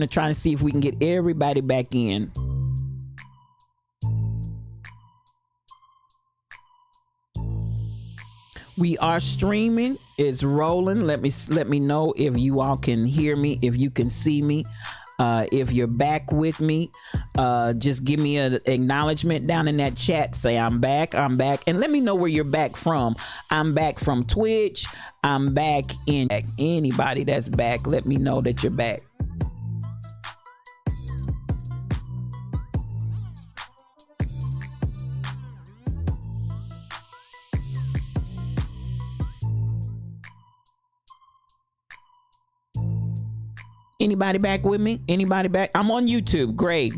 I'm trying to see if we can get everybody back in. We are streaming. It's rolling. Let me know if you all can hear me, if you can see me. If you're back with me, just give me an acknowledgement down in that chat. Say I'm back, and let me know where you're back from. I'm back from Twitch. I'm back in. Anybody that's back, let me know that you're back. Anybody back with me? Anybody back? I'm on YouTube. Great.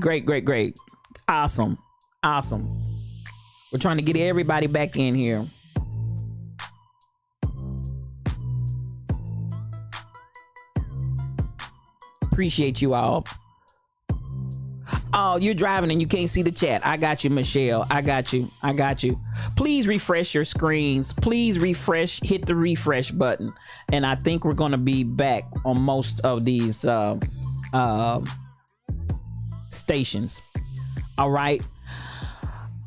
Awesome. We're trying to get everybody back in here. Appreciate you all. Oh, you're driving and you can't see the chat. I got you, Michelle. I got you. Please refresh your screens. Please refresh, hit the refresh button. And I think we're going to be back on most of these stations. All right.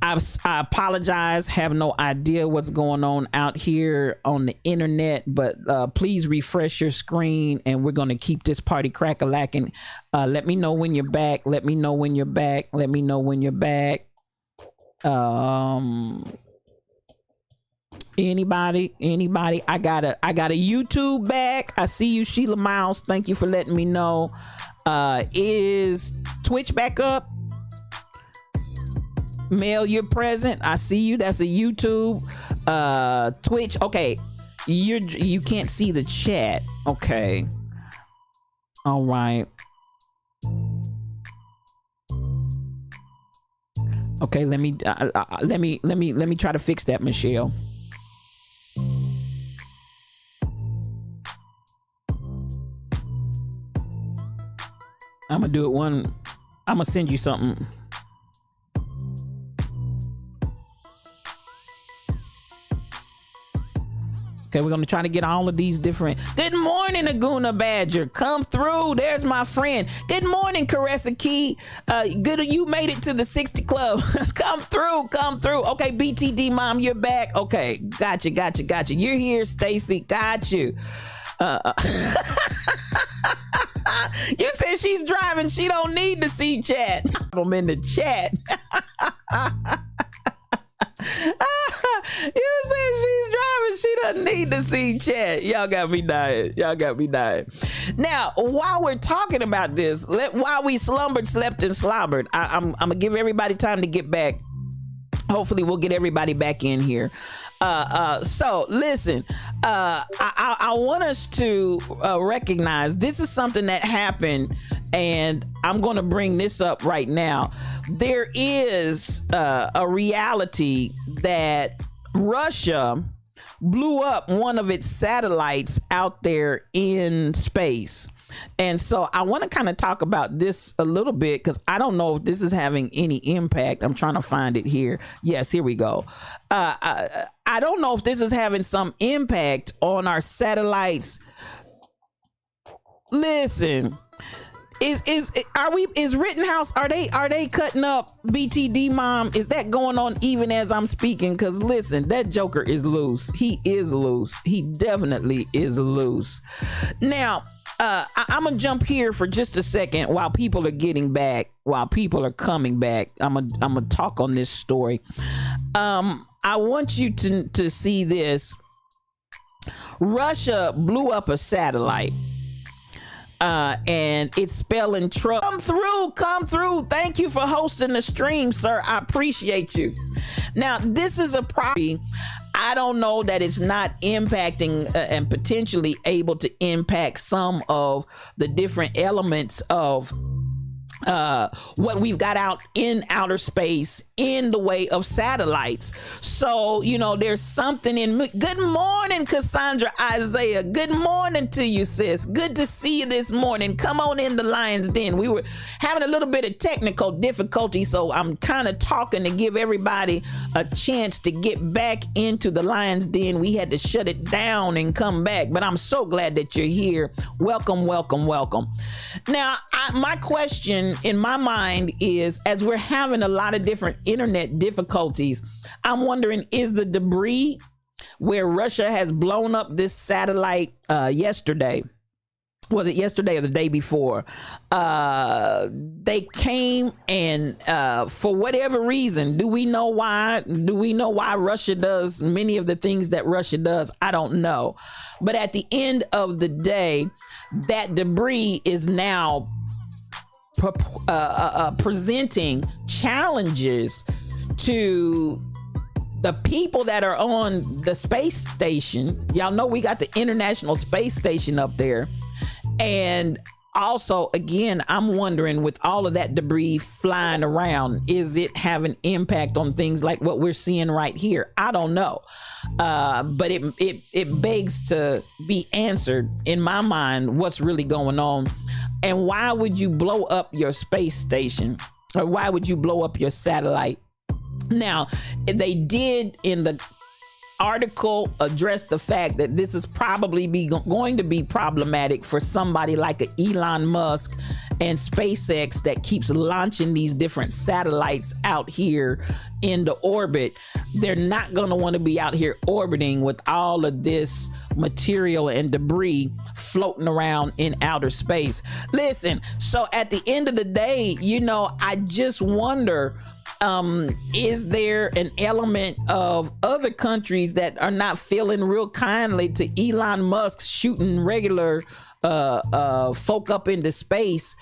I apologize. Have no idea what's going on out here on the internet, but please refresh your screen and we're going to keep this party crack-a-lacking. Let me know when you're back. Anybody? I got a YouTube back. I see you, Sheila Miles. Thank you for letting me know. Is Twitch back up? Mel, you're present. I see you. That's a YouTube. Twitch. Okay. You can't see the chat. Okay. All right. Okay, let me try to fix that, Michelle. I'm gonna do it I'm gonna send you something. Okay, we're gonna try to get all of these different. Good morning, Aguna Badger. Come through. There's my friend. Good morning, Caressa Key. Good, you made it to the 60 club. Come through. Okay, BTD Mom, you're back. Okay, gotcha. You're here, Stacy. Got you. You said she's driving. She don't need to see chat. I'm in the chat. You said she's driving. She doesn't need to see chat. Y'all got me dying. Now, while we're talking about this, while we slumbered, slept, and slobbered, I'm gonna give everybody time to get back. Hopefully, we'll get everybody back in here. So listen, I want us to recognize this is something that happened, and I'm going to bring this up right now. There is a reality that Russia blew up one of its satellites out there in space. And so I want to kind of talk about this a little bit because I don't know if this is having any impact. I'm trying to find it here. Yes, here we go. I don't know if this is having some impact on our satellites. Listen, is Rittenhouse, are they cutting up BTD Mom? Is that going on even as I'm speaking? Because listen, that Joker is loose. He is loose. He definitely is loose. Now, I'm gonna jump here for just a second while people are getting back, while people are coming back. I'm gonna talk on this story. I want you to see this. Russia blew up a satellite. And it's spelling trouble. Come through. Thank you for hosting the stream, sir. I appreciate you. Now, this is a problem. I don't know that it's not impacting and potentially able to impact some of the different elements of what we've got out in outer space in the way of satellites. So, there's something in me. Good morning, Cassandra Isaiah. Good morning to you, sis. Good to see you this morning. Come on in the Lion's Den. We were having a little bit of technical difficulty, so I'm kind of talking to give everybody a chance to get back into the Lion's Den. We had to shut it down and come back, but I'm so glad that you're here. Welcome, welcome, welcome. Now, my question in my mind is, as we're having a lot of different internet difficulties, I'm wondering, is the debris where Russia has blown up this satellite yesterday, was it yesterday or the day before? They came and for whatever reason, do we know why? Do we know why Russia does many of the things that Russia does? I don't know. But at the end of the day, that debris is now presenting challenges to the people that are on the space station. Y'all know we got the International Space Station up there. And also, again, I'm wondering, with all of that debris flying around, is it having impact on things like what we're seeing right here? I don't know. But it begs to be answered in my mind, what's really going on. And why would you blow up your space station? Or why would you blow up your satellite? Now, they did in the article address the fact that this is probably going to be problematic for somebody like a Elon Musk and SpaceX that keeps launching these different satellites out here into orbit. They're not going to want to be out here orbiting with all of this material and debris floating around in outer space. Listen, so at the end of the day, I just wonder, is there an element of other countries that are not feeling real kindly to Elon Musk shooting regular folk up into space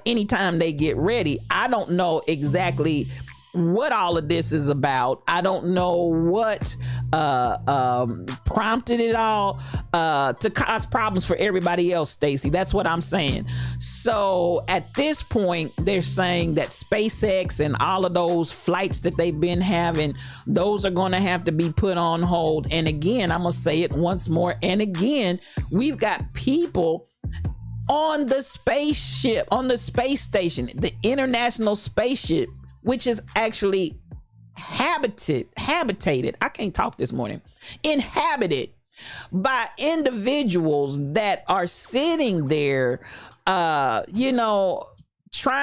anytime they get ready? I don't know exactly what all of this is about. I don't know what prompted it all to cause problems for everybody else, Stacy. That's what I'm saying. So at this point, they're saying that SpaceX and all of those flights that they've been having, those are going to have to be put on hold. And again, I'm going to say it once more. And again, we've got people on the spaceship, on the space station, the International Spaceship, which is actually habitated. I can't talk this morning. Inhabited by individuals that are sitting there, trying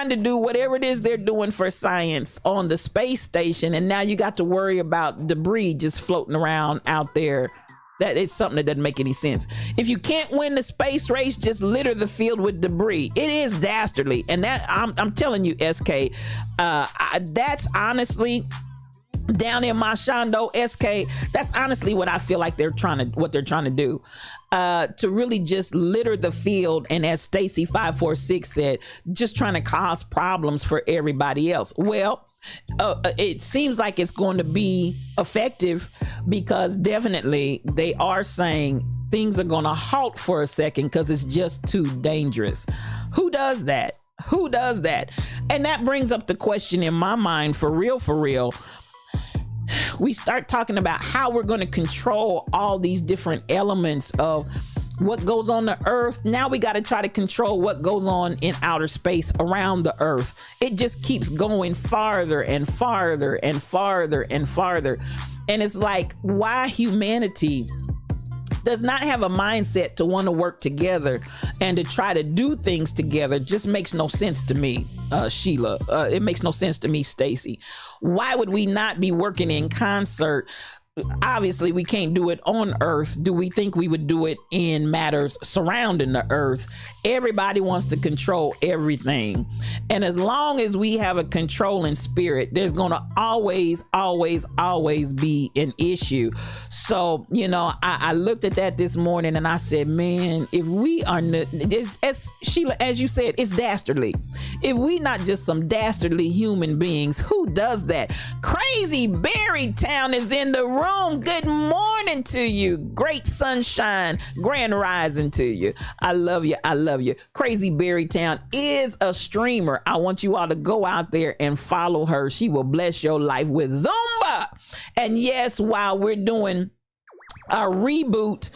to do whatever it is they're doing for science on the space station. And now you got to worry about debris just floating around out there. That is something that doesn't make any sense. If you can't win the space race, just litter the field with debris. It is dastardly. And that I'm telling you, SK, that's honestly, down in Mashando, SK, that's honestly what I feel like they're trying to do. To really just litter the field, and as Stacy 546 said, just trying to cause problems for everybody else. Well, it seems like it's going to be effective, because definitely they are saying things are going to halt for a second because it's just too dangerous. Who does that? Who does that? And that brings up the question in my mind, for real. We start talking about how we're going to control all these different elements of what goes on the earth. Now we got to try to control what goes on in outer space around the earth. It just keeps going farther and farther and farther and farther. And it's like, why humanity does not have a mindset to want to work together and to try to do things together just makes no sense to me, Sheila. It makes no sense to me, Stacy. Why would we not be working in concert? Obviously, we can't do it on Earth. Do we think we would do it in matters surrounding the Earth? Everybody wants to control everything. And as long as we have a controlling spirit, there's going to always be an issue. So, I looked at that this morning and I said, man, if we are, as Sheila, as you said, it's dastardly. If we not just some dastardly human beings, who does that? Crazy Berrytown is in the room. room, good morning to you. Great sunshine, grand rising to you. I love you. I love you. Crazy Berrytown is a streamer. I want you all to go out there and follow her. She will bless your life with Zumba. And yes, while we're doing our reboot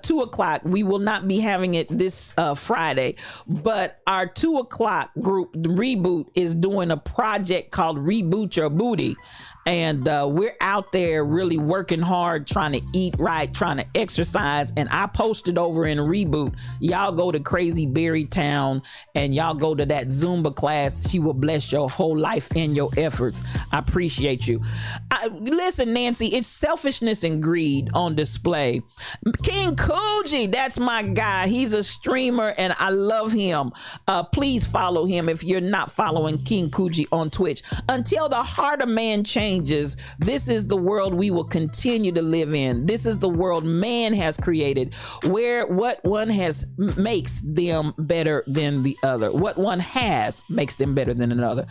2 o'clock, we will not be having it this Friday, but our 2 o'clock group, the reboot, is doing a project called Reboot Your Booty. And we're out there really working hard, trying to eat right, trying to exercise. And I posted over in Reboot. Y'all go to Crazy Berrytown and y'all go to that Zumba class. She will bless your whole life and your efforts. I appreciate you. Listen, Nancy, it's selfishness and greed on display. King Coogee, that's my guy. He's a streamer and I love him. Please follow him if you're not following King Coogee on Twitch. Until the heart of man changes, this is the world we will continue to live in. This is the world man has created, where what one has makes them better than the other. What one has makes them better than another.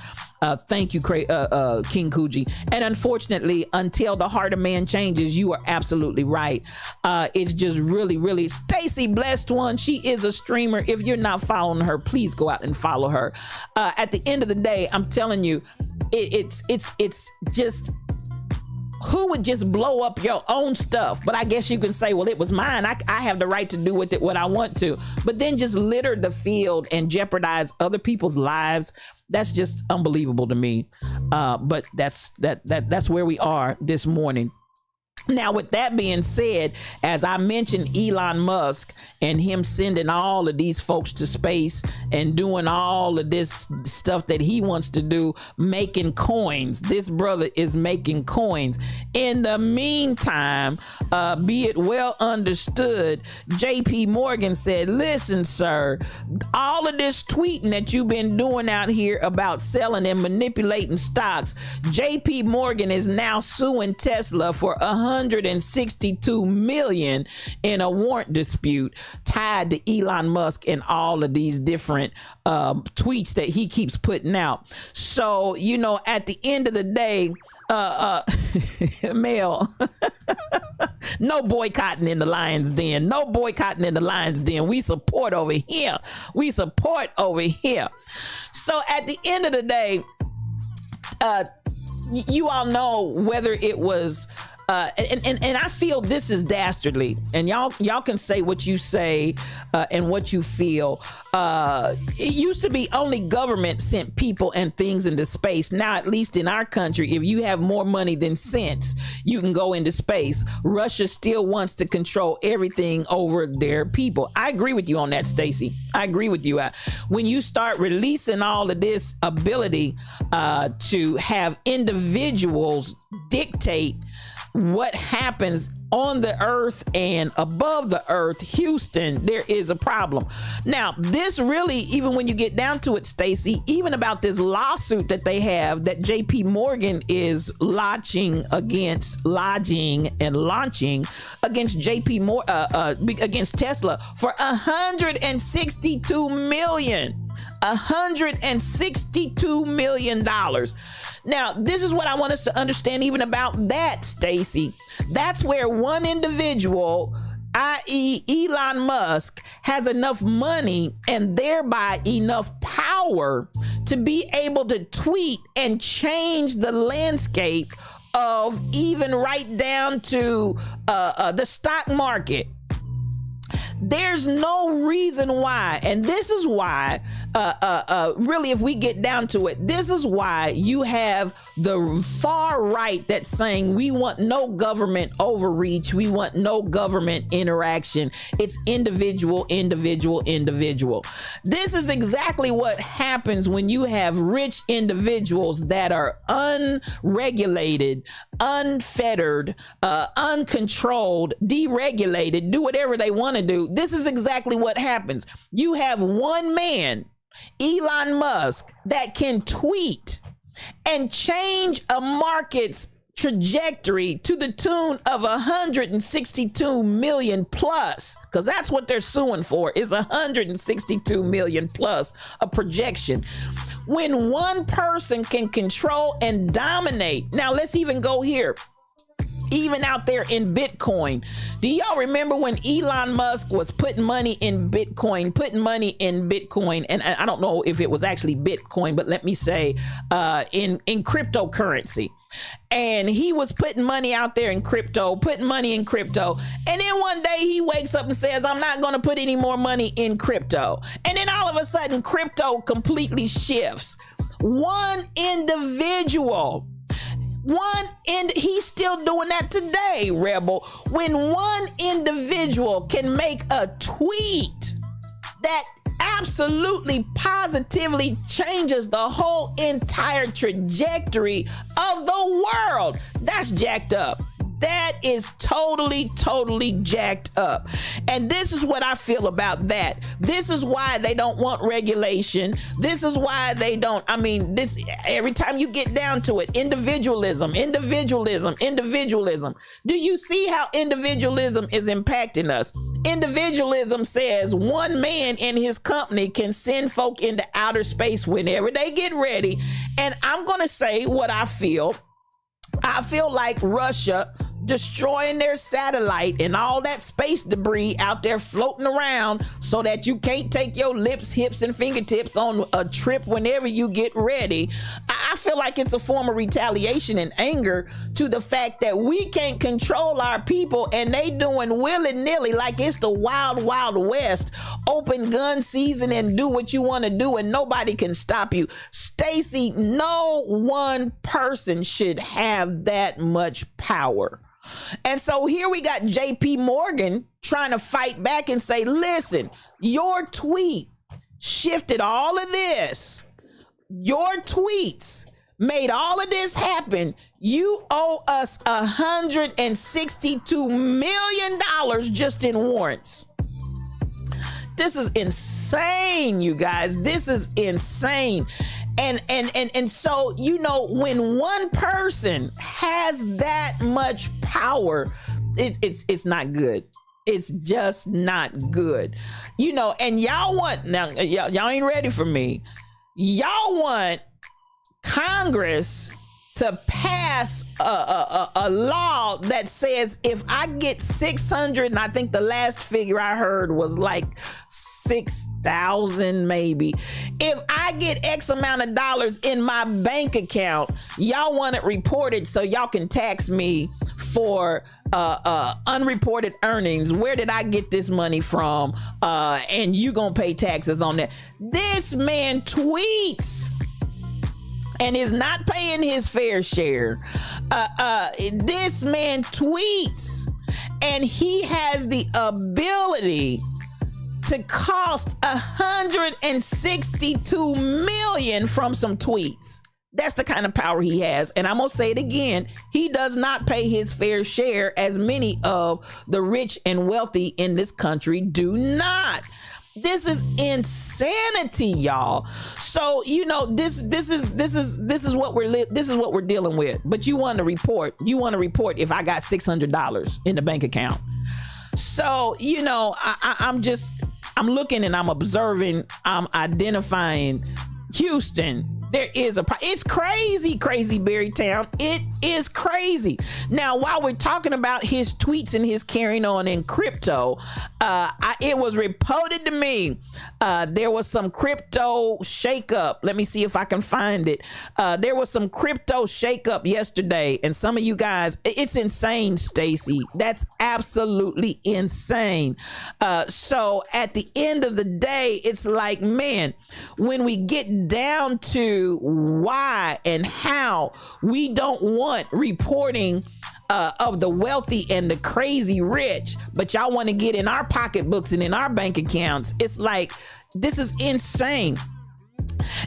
Thank you, King Coogee. And unfortunately, until the heart of man changes, you are absolutely right. It's just really, really Stacy Blessed One. She is a streamer. If you're not following her, please go out and follow her. At the end of the day, I'm telling you, it's just, who would just blow up your own stuff? But I guess you can say, well, it was mine. I have the right to do with it what I want to. But then just litter the field and jeopardize other people's lives. That's just unbelievable to me. But that's where we are this morning. Now, with that being said, as I mentioned, Elon Musk and him sending all of these folks to space and doing all of this stuff that he wants to do, making coins. This brother is making coins. In the meantime, be it well understood, JP Morgan said, listen, sir, all of this tweeting that you've been doing out here about selling and manipulating stocks, JP Morgan is now suing Tesla for $162 million in a warrant dispute tied to Elon Musk and all of these different tweets that he keeps putting out. So, you know, at the end of the day, Mel, no boycotting in the Lions Den. No boycotting in the Lions Den. We support over here. We support over here. So at the end of the day, you all know whether it was and I feel this is dastardly, and y'all can say what you say and what you feel. It used to be only government sent people and things into space. Now, at least in our country, if you have more money than sense, you can go into space. Russia still wants to control everything over their people. I agree with you on that, Stacy. I agree with you. When you start releasing all of this ability to have individuals dictate what happens on the earth and above the earth, Houston, there is a problem. Now, this really, even when you get down to it, Stacy, even about this lawsuit that they have that JP Morgan is launching against against Tesla for $162 million. $162 million. Now, this is what I want us to understand even about that, Stacy. That's where one individual, i.e. Elon Musk, has enough money and thereby enough power to be able to tweet and change the landscape of even right down to the stock market. There's no reason why, and this is why, really, if we get down to it, this is why you have the far right that's saying we want no government overreach, we want no government interaction. It's individual, individual, individual. This is exactly what happens when you have rich individuals that are unregulated, unfettered, uncontrolled, deregulated, do whatever they want to do. This is exactly what happens. You have one man, Elon Musk, that can tweet and change a market's trajectory to the tune of 162 million plus, because that's what they're suing for, is 162 million plus a projection. When one person can control and dominate. Now let's even go here. even out there in Bitcoin. Do y'all remember when Elon Musk was putting money in Bitcoin, and I don't know if it was actually Bitcoin, but let me say in cryptocurrency. And he was putting money out there in crypto, and then one day he wakes up and says, I'm not going to put any more money in crypto. And then all of a sudden crypto completely shifts. One individual, he's still doing that today, Rebel. When one individual can make a tweet that absolutely positively changes the whole entire trajectory of the world, that's jacked up. That is totally jacked up. And this is what I feel about that. This is why they don't want regulation. This is why they don't, this, every time you get down to it, individualism. Do you see how individualism is impacting us? Individualism says one man in his company can send folk into outer space whenever they get ready. And I'm going to say what I feel. I feel like Russia destroying their satellite and all that space debris out there floating around so that you can't take your lips, hips, and fingertips on a trip whenever you get ready. I feel like it's a form of retaliation and anger to the fact that we can't control our people and they doing willy-nilly like it's the wild west, open gun season and do what you want to do and nobody can stop you. Stacey, no one person should have that much power. And so here we got JP Morgan trying to fight back and say, listen, your tweet shifted all of this. Your tweets made all of this happen. You owe us $162 million just in warrants. This is insane, you guys. This is insane. And so, when one person has that much power, it's not good. It's just not good. And y'all want, now y'all ain't ready for me. Y'all want Congress to pass a law that says if I get 600, and I think the last figure I heard was like 6,000 maybe. If I get X amount of dollars in my bank account, y'all want it reported so y'all can tax me for unreported earnings. Where did I get this money from? And you gonna pay taxes on that. This man tweets and is not paying his fair share. This man tweets and he has the ability to cost $162 million from some tweets. That's the kind of power he has. And I'm gonna say it again, he does not pay his fair share, as many of the rich and wealthy in this country do not. This is insanity, y'all. So this is what we're dealing with. But you want to report if I got $600 in the bank account. So I'm looking and I'm observing, I'm identifying Houston. There is it's crazy, Berrytown. It is crazy. Now, while we're talking about his tweets and his carrying on in crypto, it was reported to me there was some crypto shakeup. Let me see if I can find it. There was some crypto shakeup yesterday, and some of you guys, it's insane, Stacey. That's absolutely insane. So at the end of the day, it's like, man, when we get down to why and how we don't want reporting of the wealthy and the crazy rich, but y'all want to get in our pocketbooks and in our bank accounts. It's like, this is insane.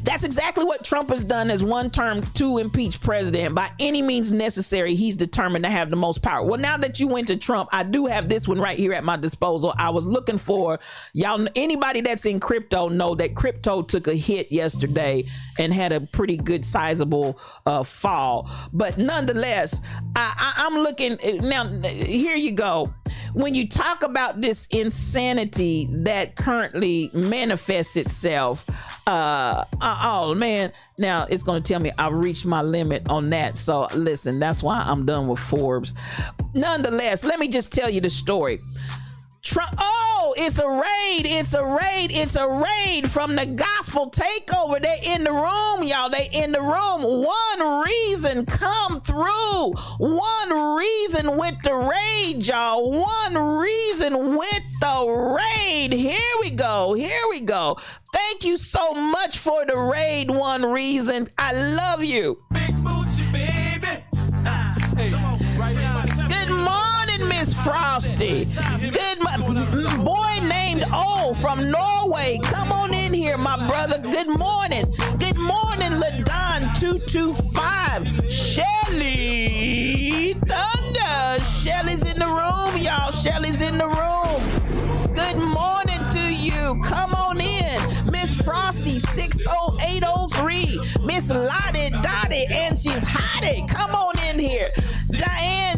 That's exactly what Trump has done as one term to impeach president. By any means necessary, he's determined to have the most power. Well, now that you went to Trump, I do have this one right here at my disposal. I was looking for y'all. Anybody that's in crypto know that crypto took a hit yesterday and had a pretty good sizable fall. But nonetheless, I'm looking now. Here you go. when you talk about this insanity that currently manifests itself, oh man, now it's going to tell me I've reached my limit on that. So listen, that's why I'm done with Forbes. Nonetheless, let me just tell you the story. Trump, oh, it's a raid. It's a raid. It's a raid from the gospel takeover. They're in the room, y'all. They in the room. One reason come through. One reason with the raid, y'all. One reason with the raid. Here we go. Here we go. Thank you so much for the raid, One Reason. I love you. Big Moochie, baby. Good morning, Miss Frosty. Good boy named O from Norway. Come on in here, my brother. Good morning. Good morning, LaDon 225. Shelly Thunder. Shelly's in the room, y'all. Shelly's in the room. Good morning to you. Come on in. Miss Frosty 60803. Miss Lottie Dottie, and she's hottie. Come on in here. Diane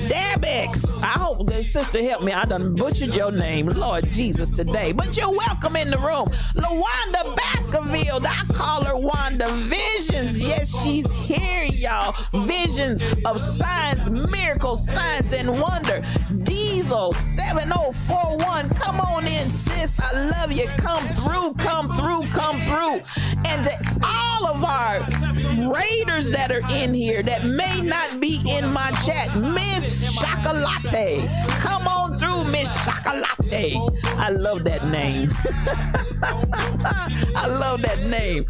Dabex. I hope the sister help me. I done butchered your name, Lord Jesus, today. But you're welcome in the room. LaWanda Baskerville. I call her Wanda Visions. Yes, she's here, y'all. Visions of signs, miracles, signs, and wonder. Diesel 7041. Come on in, sis. I love you. Come through, come through, come through. And to all of our raiders that are in here that may not be in my chat, Miss Chocolate. Come on through, Miss Chocolate. I love that name. I love that name.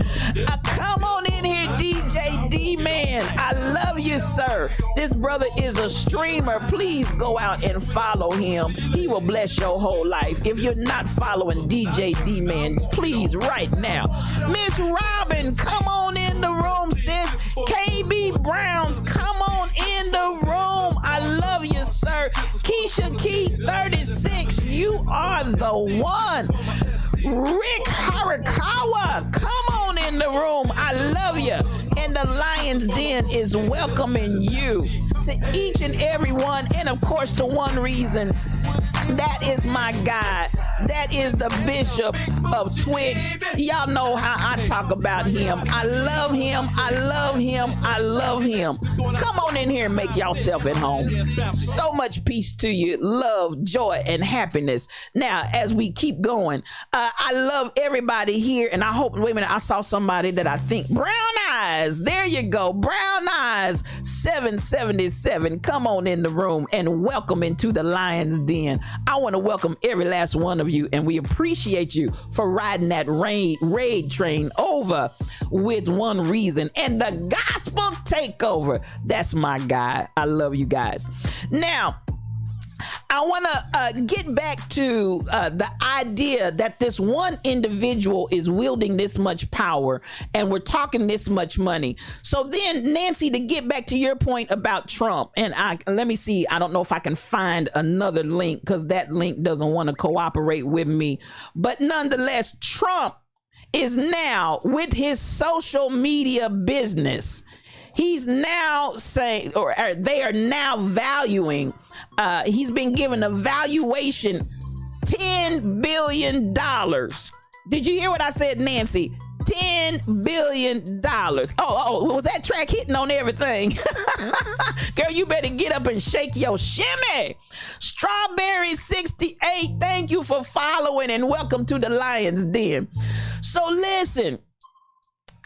Come on in here, DJ D-Man. I love you, sir. This brother is a streamer. Please go out and follow him. He will bless your whole life. If you're not following DJ D-Man, please right now. Miss Robin, come on in the room, sis. KB Browns, come on in the room. I love you, sir. Keisha Key 36, you are the one. Rick Harakawa, come on in the room. I love you. And the Lion's Den is welcoming you to each and every one. And of course, to One Reason. That is my guy. That is the Bishop of Twitch. Y'all know how I talk about him. I love him. I love him. I love him. Come on in here and make yourself at home. So much peace to you. Love, joy, and happiness. Now, as we keep going, I love everybody here. And I hope, wait a minute, I saw somebody that I think, Brown Eyes. There you go. Brown Eyes 777. Come on in the room and welcome into the Lion's Den. I want to welcome every last one of you, and we appreciate you for riding that raid train over with One Reason and the gospel takeover. That's my guy. I love you guys. Now, I want to get back to the idea that this one individual is wielding this much power and we're talking this much money. So then, Nancy, to get back to your point about Trump, and let me see, I don't know if I can find another link because that link doesn't want to cooperate with me. But nonetheless, Trump is now with his social media business. He's now saying, or they are now valuing, he's been given a valuation, $10 billion. Did you hear what I said, Nancy? $10 billion. Oh, was that track hitting on everything? Girl, you better get up and shake your shimmy. Strawberry 68, thank you for following and welcome to the Lion's Den. So listen.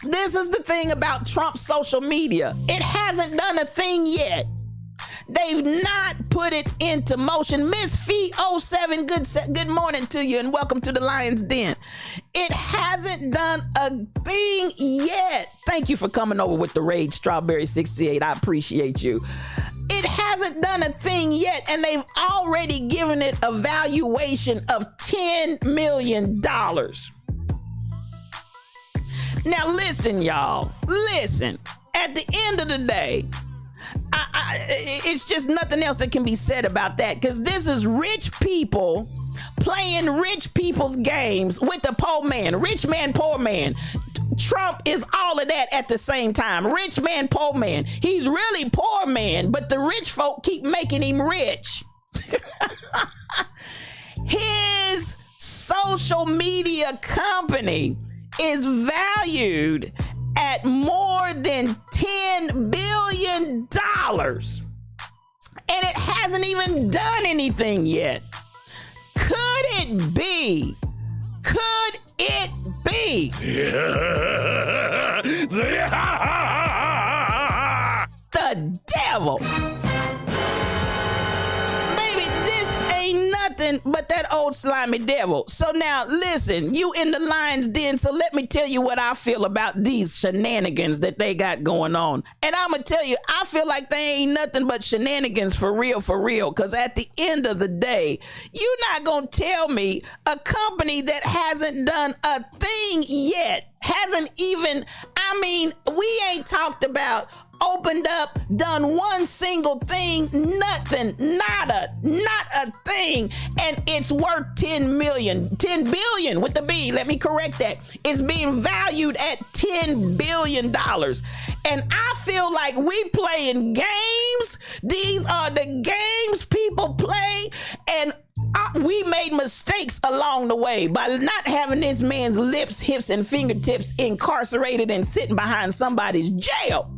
This is the thing about Trump's social media. It hasn't done a thing yet. They've not put it into motion. Miss Fee 07, good morning to you and welcome to the Lion's Den. It hasn't done a thing yet. Thank you for coming over with the raid, Strawberry 68. I appreciate you. It hasn't done a thing yet, and they've already given it a valuation of $10 million. Now listen, y'all, listen, at the end of the day, it's just nothing else that can be said about that, because this is rich people playing rich people's games with the poor man, rich man, poor man. Trump is all of that at the same time. Rich man, poor man. He's really poor man, but the rich folk keep making him rich. His social media company is valued at more than $10 billion. And it hasn't even done anything yet. Could it be? Could it be? The devil. Baby, this ain't nothing but that old slimy devil. So now listen, you in the lion's den, so let me tell you what I feel about these shenanigans that they got going on. And I'm gonna tell you, I feel like they ain't nothing but shenanigans for real, because at the end of the day, you're not gonna tell me a company that hasn't done a thing yet, hasn't even, I mean, we ain't talked about opened up, done one single thing, nothing, nada, not a thing, and it's worth 10 billion with the B, let me correct that. It's being valued at $10 billion. And I feel like we playing games. These are the games people play, and we made mistakes along the way by not having this man's lips, hips, and fingertips incarcerated and sitting behind somebody's jail.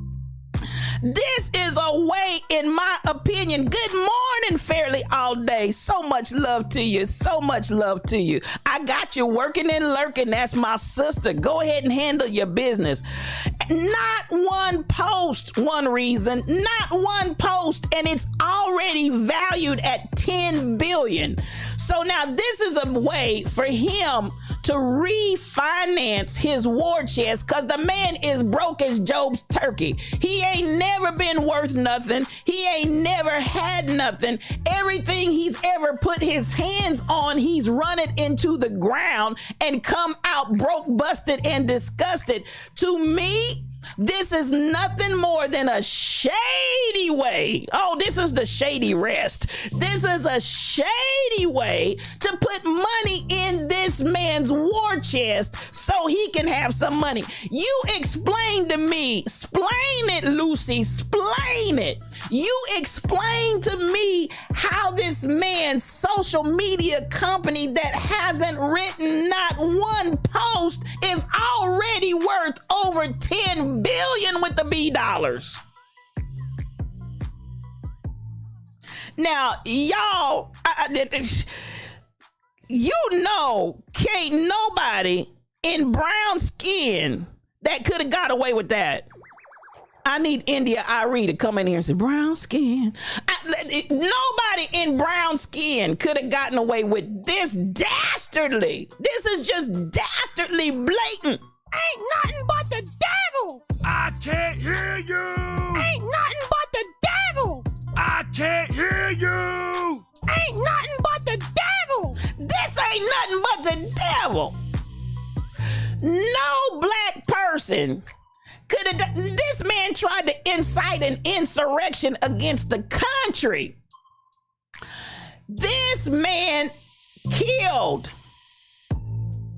This is a way, in my opinion. Good morning, Fairly All Day. So much love to you. So much love to you. I got you working and lurking. That's my sister. Go ahead and handle your business. Not one post, one reason, not one post, and it's already valued at 10 billion. So now this is a way for him to refinance his war chest, because the man is broke as Job's turkey. He ain't never been worth nothing. He ain't never had nothing. Everything he's ever put his hands on, he's run it into the ground and come out broke, busted, and disgusted. To me, this is nothing more than a shady way. Oh, this is the shady rest. This is a shady way to put money in this man's war chest so he can have some money. You explain to me. Explain it, Lucy. Explain it. You explain to me how this man's social media company that hasn't written not one post is already worth over 10 billion with the B dollars. Now, y'all, you know, can't nobody in brown skin that could have got away with that. I need India Irie to come in here and say, brown skin. Nobody in brown skin could have gotten away with this dastardly. This is just dastardly blatant. Ain't nothing but the devil. I can't hear you. Ain't nothing but the devil. I can't hear you. Ain't nothing but the devil. This ain't nothing but the devil. No black person could have done. This man tried to incite an insurrection against the country. This man killed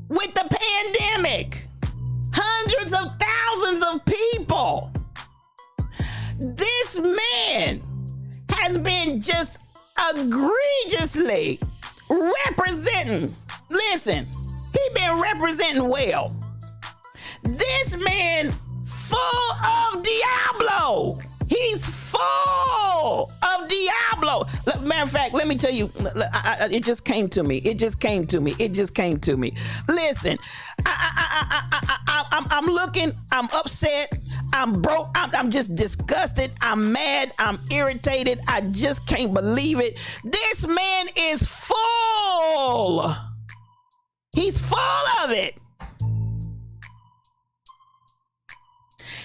with the pandemic hundreds of thousands of people. This man has been just egregiously representing. Listen, he been representing well. This man full of Diablo. He's full of Diablo. Matter of fact, let me tell you, it just came to me. It just came to me. It just came to me. Listen, I'm looking, I'm upset, I'm broke, I'm just disgusted, I'm mad, I'm irritated. I just can't believe it. This man is full. He's full of it.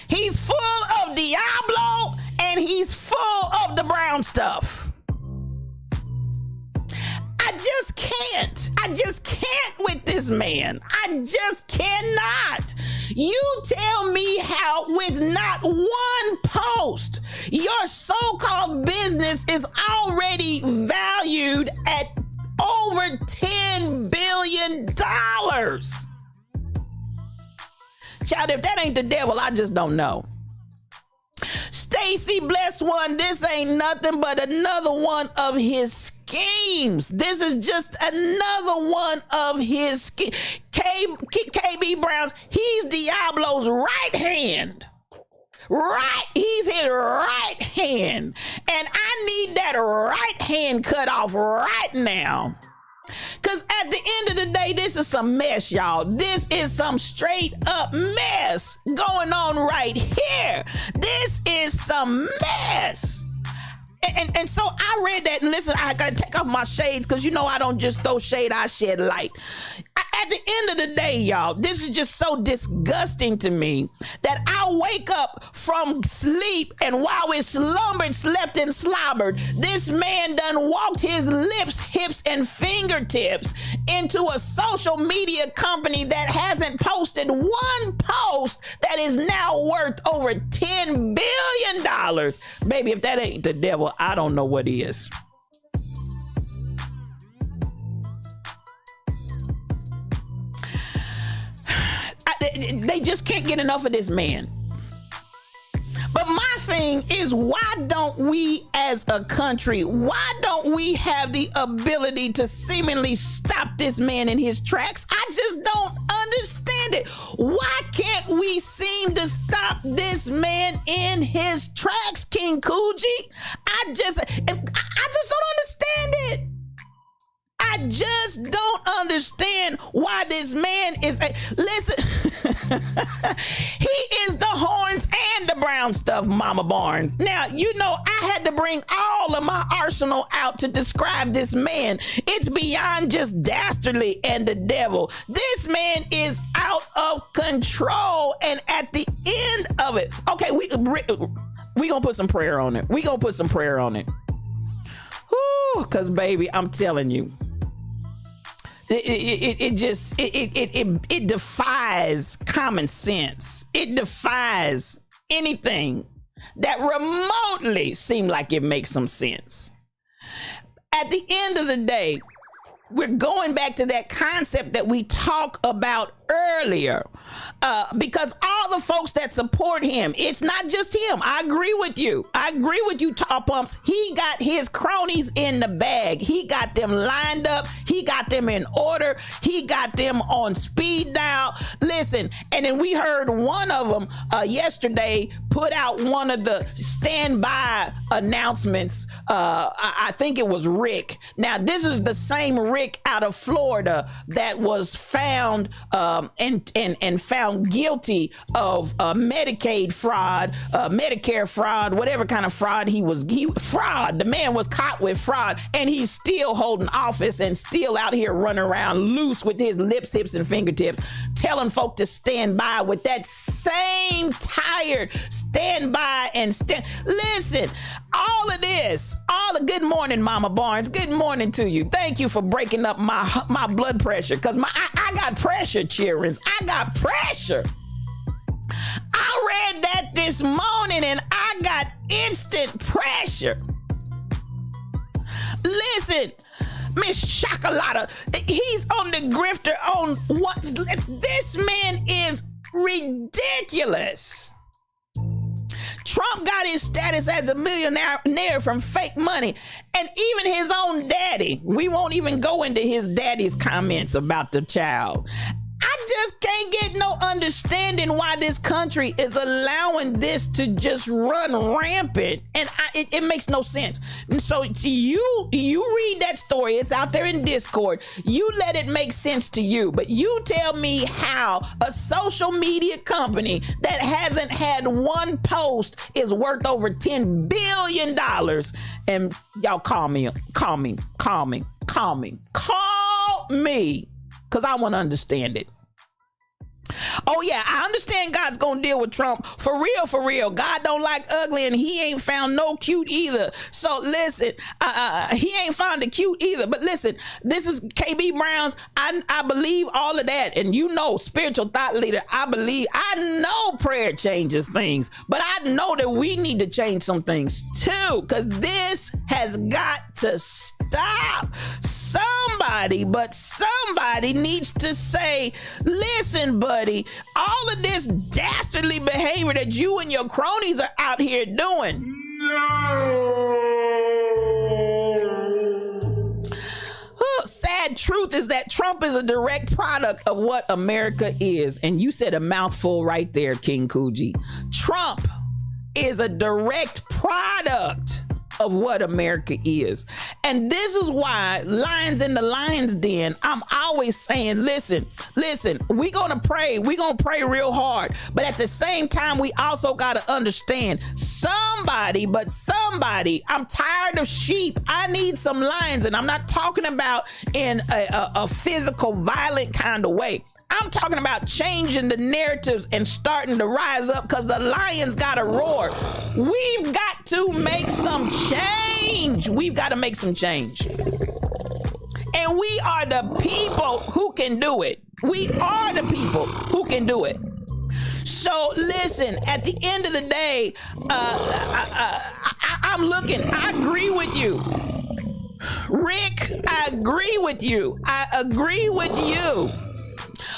He's full of Diablo and he's full of the brown stuff. I just can't with this man. I just cannot. You tell me how with not one post, your so-called business is already valued at over $10 billion. Child, if that ain't the devil, I just don't know. Stacy, blessed one, this ain't nothing but another one of his schemes. This is just another one of his schemes. KB Brown's, he's Diablo's right hand. Right, he's his right hand. And I need that right hand cut off right now. Because at the end of the day, this is some mess, y'all. This is some straight up mess going on right here. This is some mess. And so I read that, and listen, I gotta take off my shades because you know I don't just throw shade, I shed light. At the end of the day, y'all, this is just so disgusting to me that I wake up from sleep, and while we slumbered, slept, and slobbered, this man done walked his lips, hips, and fingertips into a social media company that hasn't posted one post that is now worth over $10 billion. Baby, if that ain't the devil, I don't know what is. They just can't get enough of this man. But my thing is, why don't we as a country, why don't we have the ability to seemingly stop this man in his tracks? I just don't understand it. Why can't we seem to stop this man in his tracks, King Coogee? I just don't understand it. I just don't understand why this man is listen. He is the horns and the brown stuff, Mama Barnes. Now, you know, I had to bring all of my arsenal out to describe this man. It's beyond just dastardly and the devil. This man is out of control, and at the end of it, okay, we gonna put some prayer on it. We gonna put some prayer on it. Whoo, cause baby, I'm telling you. It defies common sense. It defies anything that remotely seems like it makes some sense. At the end of the day, we're going back to that concept that we talked about earlier, because all the folks that support him, it's not just him. I agree with you, Top Pumps. He got his cronies in the bag. He got them lined up. He got them in order. He got them on speed dial. Listen, and then we heard one of them yesterday put out one of the standby announcements. I think it was Rick. Now, this is the same Rick out of Florida that was found and found guilty of Medicaid fraud, Medicare fraud, whatever kind of fraud fraud. The man was caught with fraud, and he's still holding office and still out here running around loose with his lips, hips, and fingertips, telling folk to stand by with that same tired stand by and listen, all of this, good morning, Mama Barnes. Good morning to you. Thank you for breaking up my blood pressure, because I got pressure, children. I got pressure. I read that this morning and I got instant pressure. Listen, Miss Chocolata, he's on the grifter on what? This man is ridiculous. Trump got his status as a millionaire from fake money, and even his own daddy. We won't even go into his daddy's comments about the child. I just can't get no understanding why this country is allowing this to just run rampant, and it makes no sense. And so you read that story, it's out there in Discord, you let it make sense to you, but you tell me how a social media company that hasn't had one post is worth over $10 billion. And y'all call me, because I want to understand it. Oh yeah, I understand God's gonna deal with Trump for real. God don't like ugly, and he ain't found no cute either. So listen, he ain't found the cute either. But listen, this is KB Brown's. I believe all of that, and you know, spiritual thought leader. I know prayer changes things, but I know that we need to change some things too, because this has got to stop. Somebody but somebody needs to say, listen, buddy, all of this dastardly behavior that you and your cronies are out here doing. Sad truth is that Trump is a direct product of what America is. And you said a mouthful right there, King Coogee. Trump is a direct product of what America is. And this is why lions in the lion's den, I'm always saying, listen, we're gonna pray real hard, but at the same time we also got to understand somebody, I'm tired of sheep. I need some lions, and I'm not talking about in a physical violent kind of way. I'm talking about changing the narratives and starting to rise up, because the lions gotta roar. We've got to make some change. We've got to make some change. And we are the people who can do it. We are the people who can do it. So listen, at the end of the day, I'm looking, I agree with you. Rick, I agree with you.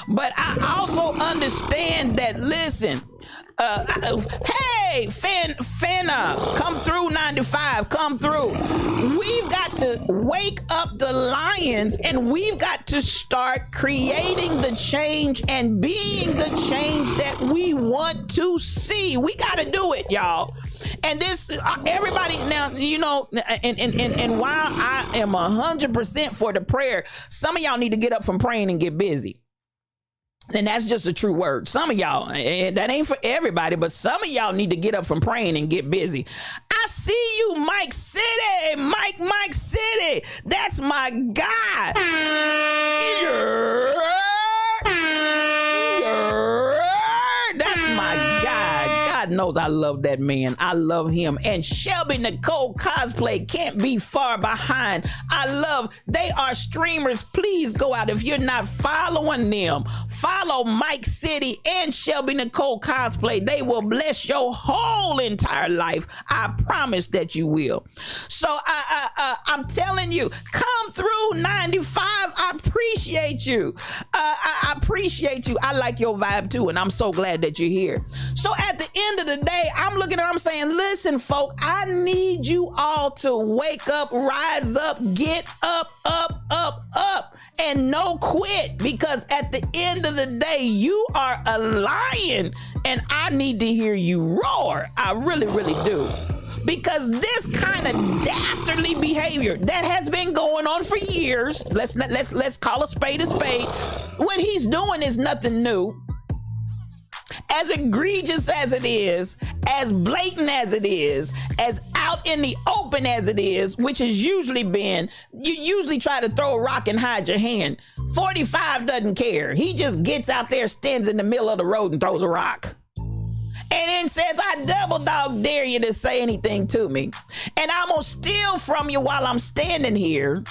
But I also understand that, listen, hey, Fana, come through 95, come through. We've got to wake up the lions, and we've got to start creating the change and being the change that we want to see. We got to do it, y'all. And this, everybody now, you know, and while I am 100% for the prayer, some of y'all need to get up from praying and get busy. And that's just a true word. Some of y'all, and that ain't for everybody, but some of y'all need to get up from praying and get busy. I see you, Mike City. Mike City. That's my guy. That's my guy. God knows I love that man. I love him. And Shelby Nicole Cosplay can't be far behind. They are streamers. Please go out. If you're not following them, follow Mike City and Shelby Nicole Cosplay. They will bless your whole entire life. I promise that you will. So I'm telling you, come through 95. I appreciate you. I appreciate you. I like your vibe too, and I'm so glad that you're here. So at the end of the day, I'm looking at, I'm saying, listen, folk, I need you all to wake up, rise up, get up, and no quit, because at the end of the day, you are a lion, and I need to hear you roar. I really, really do. Because this kind of dastardly behavior that has been going on for years, let's call a spade a spade. What he's doing is nothing new. As egregious as it is, as blatant as it is, as out in the open as it is, which has usually been, you usually try to throw a rock and hide your hand. 45 doesn't care. He just gets out there, stands in the middle of the road and throws a rock. And then says, I double dog dare you to say anything to me. And I'm gonna steal from you while I'm standing here.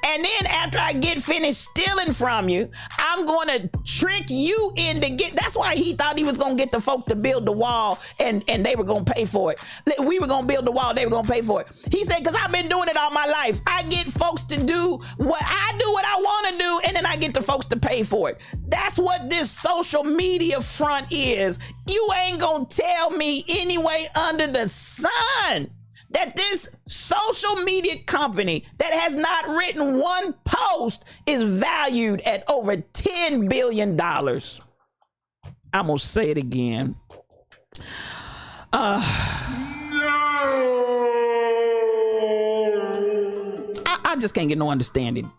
And then after I get finished stealing from you, I'm gonna trick you into that's why he thought he was gonna get the folk to build the wall, and they were gonna pay for it. We were gonna build the wall, they were gonna pay for it. He said, because I've been doing it all my life. I get folks to do what I wanna do, and then I get the folks to pay for it. That's what this social media front is. You ain't gonna tell me anyway under the sun that this social media company that has not written one post is valued at over $10 billion. I'm gonna say it again. I just can't get no understanding.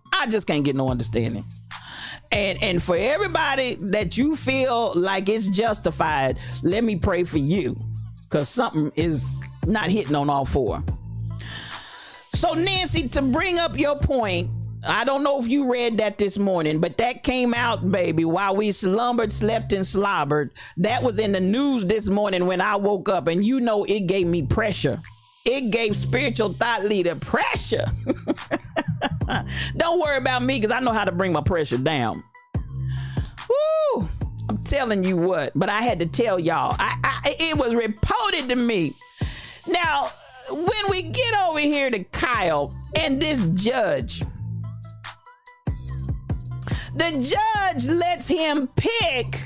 And for everybody that you feel like it's justified, let me pray for you, because something is not hitting on all four. So Nancy, to bring up your point, I don't know if you read that this morning, but that came out, baby, while we slumbered, slept, and slobbered. That was in the news this morning when I woke up, and you know it gave me pressure. It gave spiritual thought leader pressure. Don't worry about me, because I know how to bring my pressure down. Woo! I'm telling you what, but I had to tell y'all. It was reported to me. Now, when we get over here to Kyle and this judge, The judge lets him pick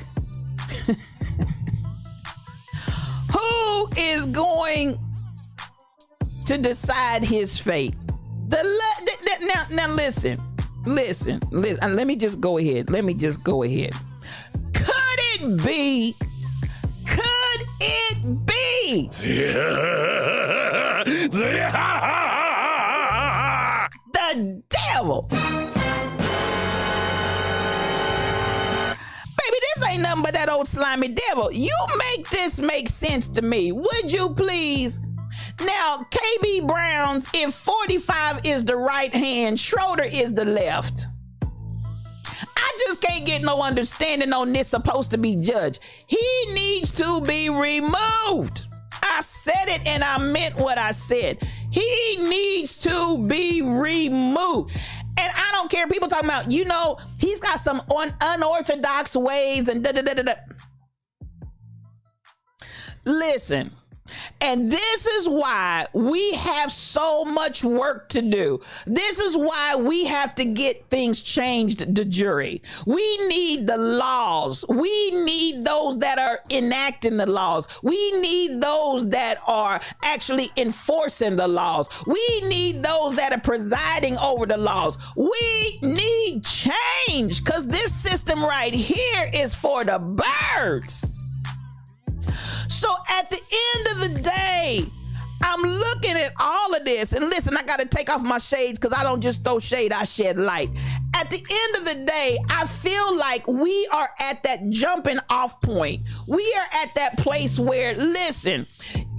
who is going to decide his fate. Now listen. Let me just go ahead. Could it be? The devil? Baby, this ain't nothing but that old slimy devil. You make this make sense to me, would you please? Now, KB Browns, if 45 is the right hand, Schroeder is the left. I just can't get no understanding on this supposed to be judge. He needs to be removed. I said it and I meant what I said. He needs to be removed. And I don't care. People talking about, he's got some unorthodox ways and da-da-da-da-da. Listen. And this is why we have so much work to do. This is why we have to get things changed, the jury. We need the laws. We need those that are enacting the laws. We need those that are actually enforcing the laws. We need those that are presiding over the laws. We need change because this system right here is for the birds. So at the end of the day, I'm looking at all of this, and listen, I got to take off my shades because I don't just throw shade, I shed light. At the end of the day, I feel like we are at that jumping off point. We are at that place where, listen,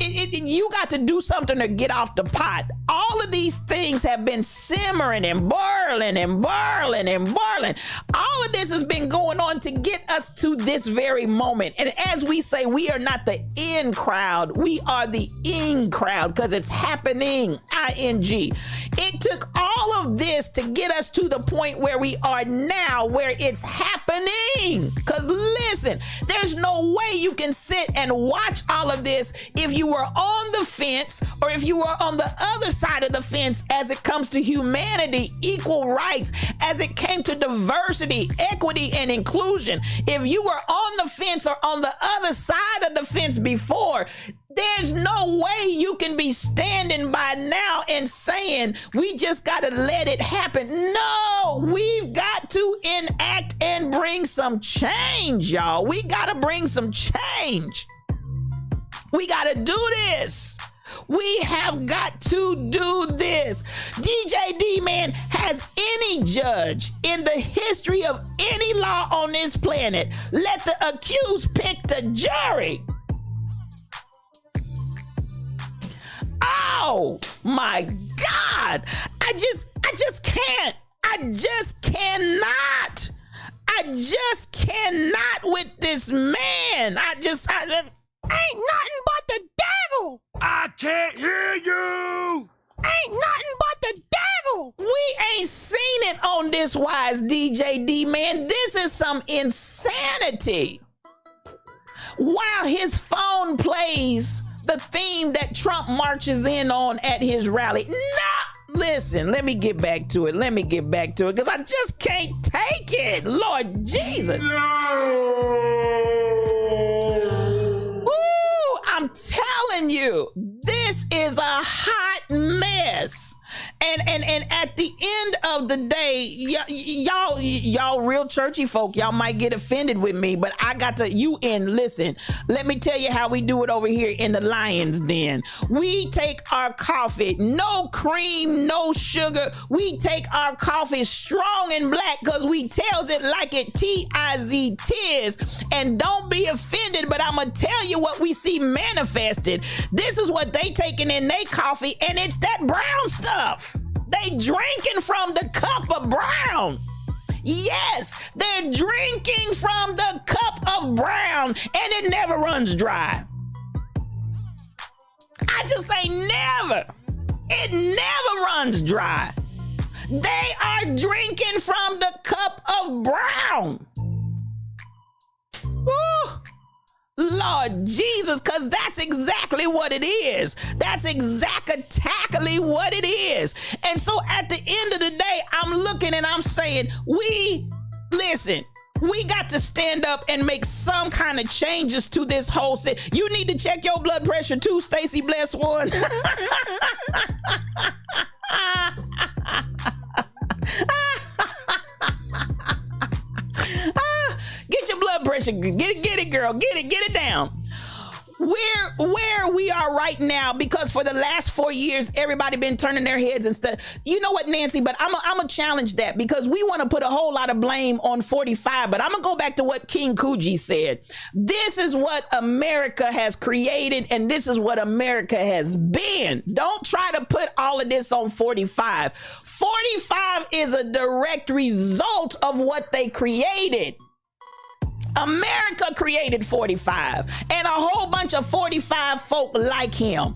you got to do something to get off the pot. All of these things have been simmering and boiling and boiling and boiling. All of this has been going on to get us to this very moment. And as we say, we are not the in crowd. We are the in crowd because it's happening, ING. It took all of this to get us to the point where we are now, where it's happening. Because listen, there's no way you can sit and watch all of this if you were on the fence or if you were on the other side of the fence as it comes to humanity, equal rights, as it came to diversity, equity, and inclusion. If you were on the fence or on the other side of the fence before, there's no way you can be standing by now and saying, we just got to let it happen. No, we've got to enact and bring some change, y'all. We got to bring some change. We got to do this. We have got to do this. DJ D-Man, has any judge in the history of any law on this planet let the accused pick the jury? Oh my God. I just can't. I just cannot with this man. Ain't nothing but the devil. I can't hear you. Ain't nothing but the devil. We ain't seen it on this wise, DJ D-Man. This is some insanity. While his phone plays the theme that Trump marches in on at his rally. No, listen, let me get back to it because I just can't take it. Lord Jesus. Ooh, I'm telling you, this is a hot mess. And at the end of the day, y'all real churchy folk, y'all might get offended with me, but I got to, listen, let me tell you how we do it over here in the Lion's Den. We take our coffee, no cream, no sugar. We take our coffee strong and black because we tells it like it T-I-Z, tis. And don't be offended, but I'm going to tell you what we see manifested. This is what they taking in their coffee, and it's that brown stuff. They drinking from the cup of brown. Yes, they're drinking from the cup of brown, and it never runs dry. I just say never. It never runs dry. They are drinking from the cup of brown. Woo. Lord Jesus, because that's exactly what it is. That's exactly what it is. And so at the end of the day, I'm looking and I'm saying, we listen, we got to stand up and make some kind of changes to this whole thing. You need to check your blood pressure too, Stacey Bless One. Get your blood pressure. Get it, girl. Get it down. Where we are right now, because for the last 4 years, everybody been turning their heads and stuff. You know what, Nancy? But I'm a challenge that, because we want to put a whole lot of blame on 45. But I'm gonna go back to what King Coogee said. This is what America has created, and this is what America has been. Don't try to put all of this on 45. 45 is a direct result of what they created. America created 45 and a whole bunch of 45 folk like him.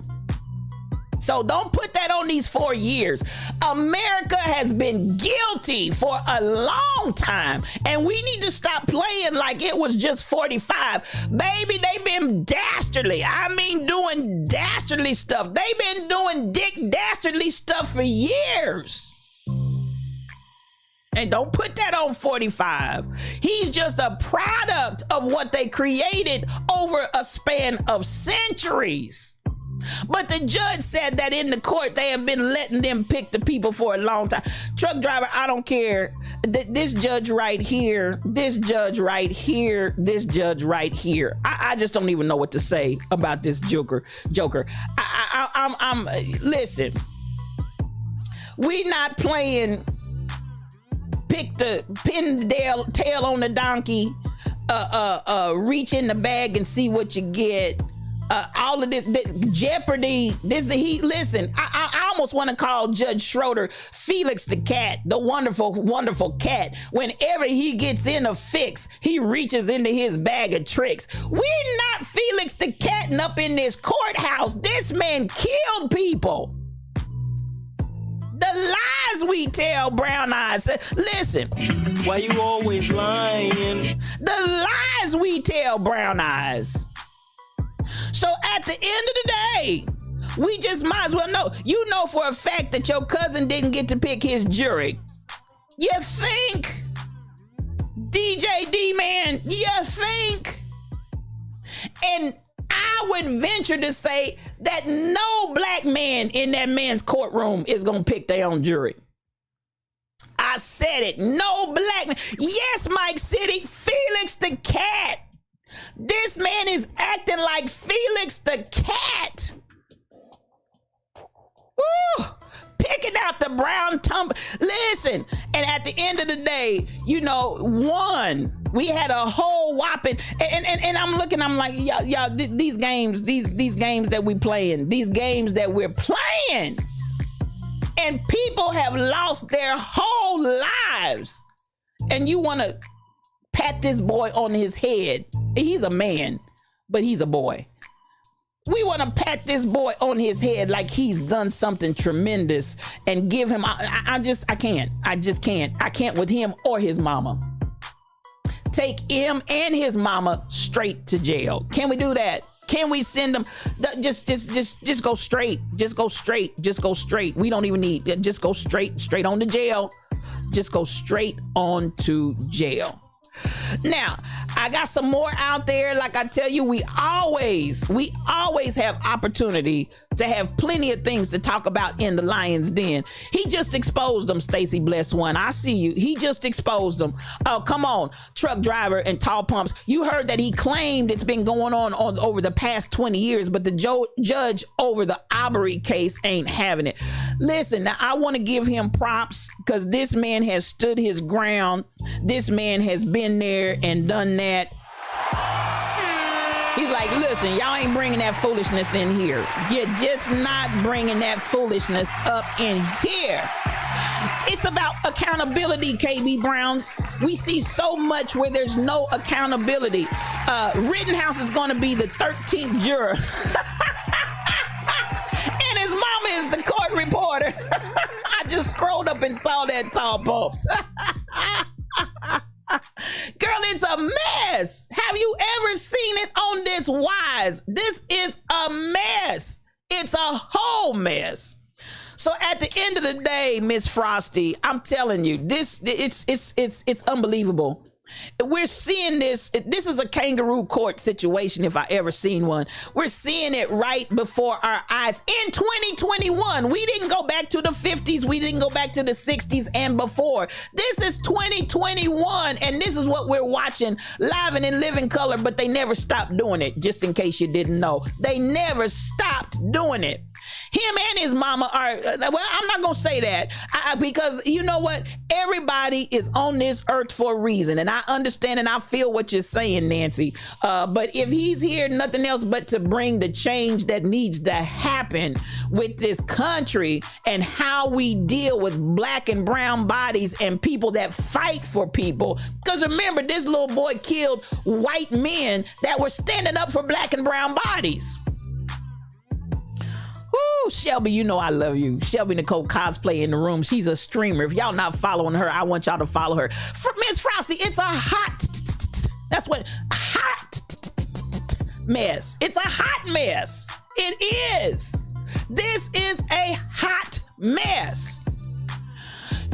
So don't put that on these 4 years. America has been guilty for a long time, and we need to stop playing like it was just 45. Baby, they've been dastardly. I mean, doing dastardly stuff. They've been doing dastardly stuff for years. And don't put that on 45. He's just a product of what they created over a span of centuries. But the judge said that in the court, they have been letting them pick the people for a long time. Truck driver, I don't care. This judge right here, this judge right here, this judge right here. I just don't even know what to say about this Joker. Listen, we not playing pin the tail on the donkey, reach in the bag and see what you get. All of this Jeopardy. Listen, I almost want to call Judge Schroeder Felix the cat, the wonderful, wonderful cat. Whenever he gets in a fix, he reaches into his bag of tricks. We're not Felix the cat up in this courthouse. This man killed people. The lies we tell, Brown Eyes. Listen. Why you always lying? The lies we tell, Brown Eyes. So at the end of the day, we just might as well know. You know for a fact that your cousin didn't get to pick his jury. You think? DJ D-Man, you think? And I would venture to say that no black man in that man's courtroom is going to pick their own jury. I said it. No black man. Yes, Mike City, Felix the cat. This man is acting like Felix the cat. Woo! Picking out the brown Listen, and at the end of the day, you know, we had a whole whopping, and I'm looking, I'm like, y'all, these games that we playing, these games that we're playing, and people have lost their whole lives, and you want to pat this boy on his head. He's a man, but he's a boy. We want to pat this boy on his head like he's done something tremendous and give him, I can't. I can't with him or his mama. Take him and his mama straight to jail. Can we do that? Can we send them? Just go straight. Just go straight. We don't even need, just go straight on to jail. Just go straight on to jail. Now, I got some more out there. Like I tell you, we always have opportunity to have plenty of things to talk about in the Lion's Den. He just exposed them, Stacey Bless One. I see you. He just exposed them. Oh, come on, truck driver and tall pumps. You heard that he claimed it's been going on over the past 20 years, but the judge over the Arbery case ain't having it. Listen, now I want to give him props because this man has stood his ground. This man has been there and done that. He's like, listen, y'all ain't bringing that foolishness in here. You're just not bringing that foolishness up in here. It's about accountability, KB Browns. We see so much where there's no accountability. Rittenhouse is going to be the 13th juror. And his mama is the court reporter. I just scrolled up and saw that, tall pumps. Girl, it's a mess. Have you ever seen it on this wise? This is a mess. It's a whole mess. So at the end of the day, Miss Frosty, I'm telling you, it's unbelievable. We're seeing this. This is a kangaroo court situation if I ever seen one. We're seeing it right before our eyes in 2021. We didn't go back to the 50s. We didn't go back to the 60s and before. This is 2021, and this is what we're watching live and in living color, but they never stopped doing it, just in case you didn't know. They never stopped doing it. Him and his mama are, well, I'm not going to say that because you know what? Everybody is on this earth for a reason. And I understand and I feel what you're saying, Nancy. But if he's here, nothing else but to bring the change that needs to happen with this country and how we deal with black and brown bodies and people that fight for people. Because remember, this little boy killed white men that were standing up for black and brown bodies. Woo, Shelby, you know I love you. Shelby Nicole cosplay in the room. She's a streamer. If y'all not following her, I want y'all to follow her. Miss Frosty, it's a hot, that's what, hot mess. It's a hot mess. It is. This is a hot mess.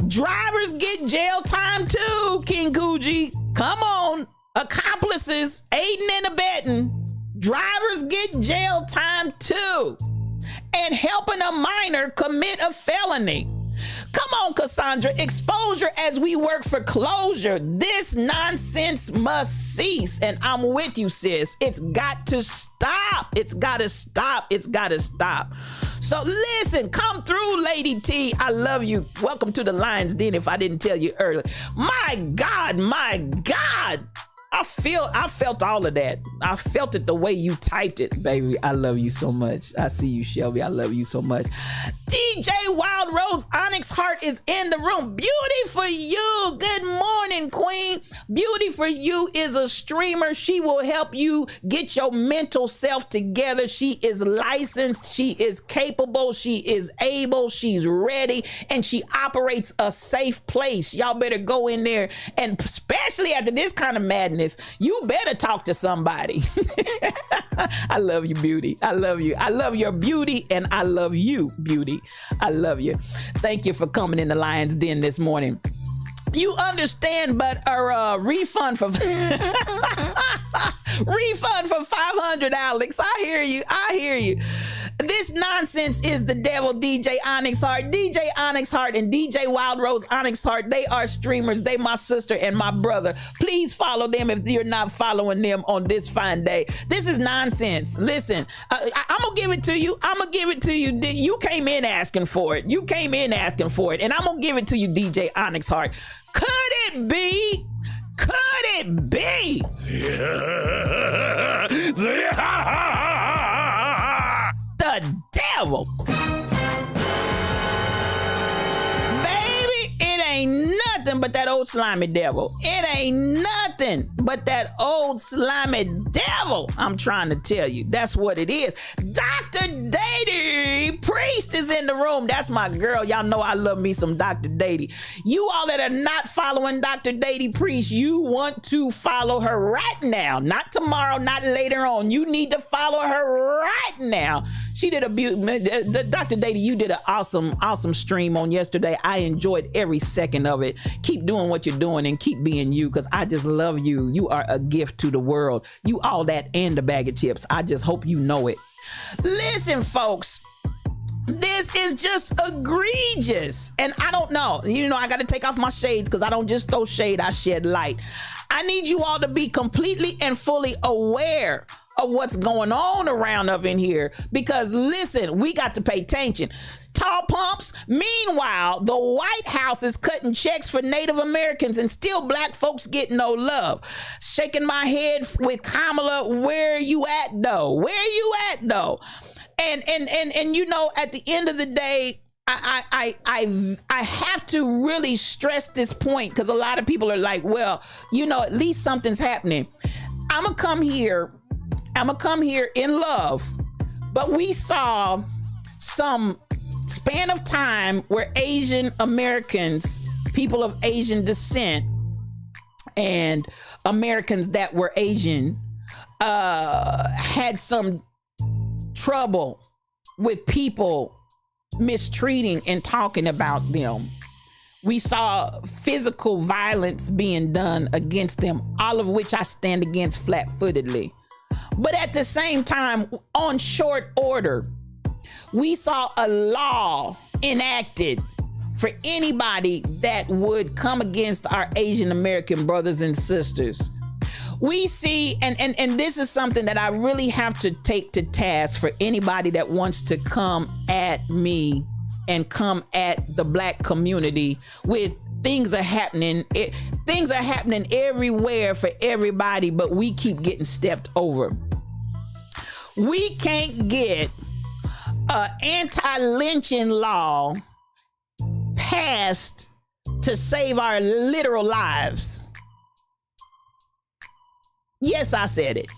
Drivers get jail time too, King Gucci. Come on. Accomplices, aiding and abetting. Drivers get jail time too. And helping a minor commit a felony. Come on, Cassandra, exposure as we work for closure. This nonsense must cease. And I'm with you, sis. It's got to stop. It's got to stop. It's got to stop. So listen, come through, Lady T. I love you. Welcome to the Lion's Den if I didn't tell you earlier. My God, my God. I felt all of that. I felt it the way you typed it, baby. I love you so much. I see you, Shelby. I love you so much. DJ Wild Rose Onyx Heart is in the room. Beauty for you. Good morning, Queen. Beauty for you is a streamer. She will help you get your mental self together. She is licensed. She is capable. She is able. She's ready. And she operates a safe place. Y'all better go in there. And especially after this kind of madness, you better talk to somebody. I love you, Beauty. I love you. I love your beauty, and I love you, Beauty. I love you. Thank you for coming in the Lion's Den this morning. You understand, but a refund for refund for 500, Alex. I hear you. I hear you. This nonsense is the devil, DJ Onyx Heart. DJ Onyx Heart and DJ Wild Rose Onyx Heart, they are streamers. They my sister and my brother. Please follow them if you're not following them on this fine day. This is nonsense. Listen, I'm going to give it to you. I'm going to give it to you. You came in asking for it. You came in asking for it. And I'm going to give it to you, DJ Onyx Heart. Could it be? Could it be? The devil. Baby, it ain't nothing but that old slimy devil. It ain't nothing but that old slimy devil. I'm trying to tell you. That's what it is. Dr. Dady Priest is in the room. That's my girl. Y'all know I love me some Dr. Dady. You all that are not following Dr. Dady Priest, you want to follow her right now. Not tomorrow, not later on. You need to follow her right now. She did a Dr. Dady, you did an awesome stream on yesterday. I enjoyed every second of it. Keep doing what you're doing and keep being you, because I just love you. You are a gift to the world. You all that and a bag of chips. I just hope you know it. Listen, folks. This is just egregious. And I don't know. You know, I got to take off my shades because I don't just throw shade, I shed light. I need you all to be completely and fully aware of what's going on around up in here, because listen, we got to pay attention. Tall pumps. Meanwhile, the White House is cutting checks for Native Americans and still black folks get no love. Shaking my head with Kamala. Where you at though? Where you at though? And you know, at the end of the day, I have to really stress this point, because a lot of people are like, well, you know, at least something's happening. I'm gonna come here in love, but we saw some span of time where Asian Americans, people of Asian descent, and Americans that were Asian had some trouble with people mistreating and talking about them. We saw physical violence being done against them, all of which I stand against flat-footedly. But at the same time, on short order, we saw a law enacted for anybody that would come against our Asian American brothers and sisters. We see, and this is something that I really have to take to task for anybody that wants to come at me and come at the Black community with things are happening. Things are happening everywhere for everybody, but we keep getting stepped over. We can't get an anti-lynching law passed to save our literal lives. Yes, I said it.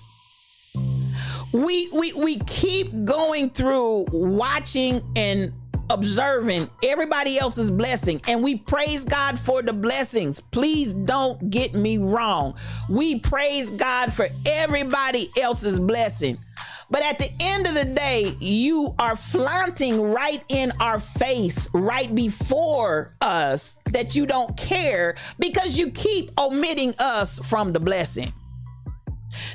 We keep going through watching and observing everybody else's blessing, and we praise God for the blessings. Please don't get me wrong. We praise God for everybody else's blessing. But at the end of the day, you are flaunting right in our face, right before us, that you don't care because you keep omitting us from the blessing.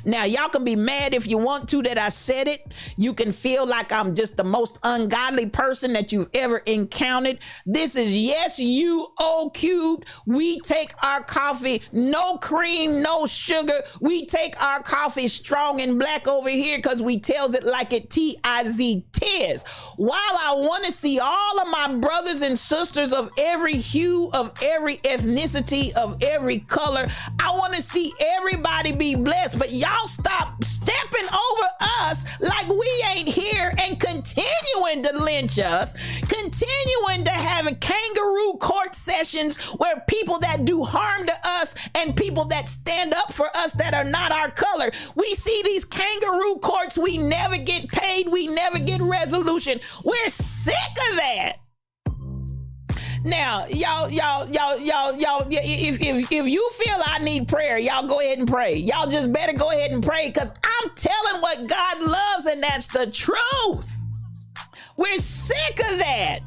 Now, y'all can be mad if you want to that I said it. You can feel like I'm just the most ungodly person that you've ever encountered. This is Yes You O Cubed. We take our coffee, no cream, no sugar. We take our coffee strong and black over here because we tells it like it T-I-Z-Tiz. While I want to see all of my brothers and sisters of every hue, of every ethnicity, of every color, I want to see everybody be blessed. But y'all stop stepping over us like we ain't here and continuing to lynch us, continuing to have kangaroo court sessions where people that do harm to us and people that stand up for us that are not our color. We see these kangaroo courts, we never get paid, we never get resolution. We're sick of that. Now, y'all, if you feel I need prayer, y'all go ahead and pray. Y'all just better go ahead and pray, because I'm telling what God loves, and that's the truth. We're sick of that.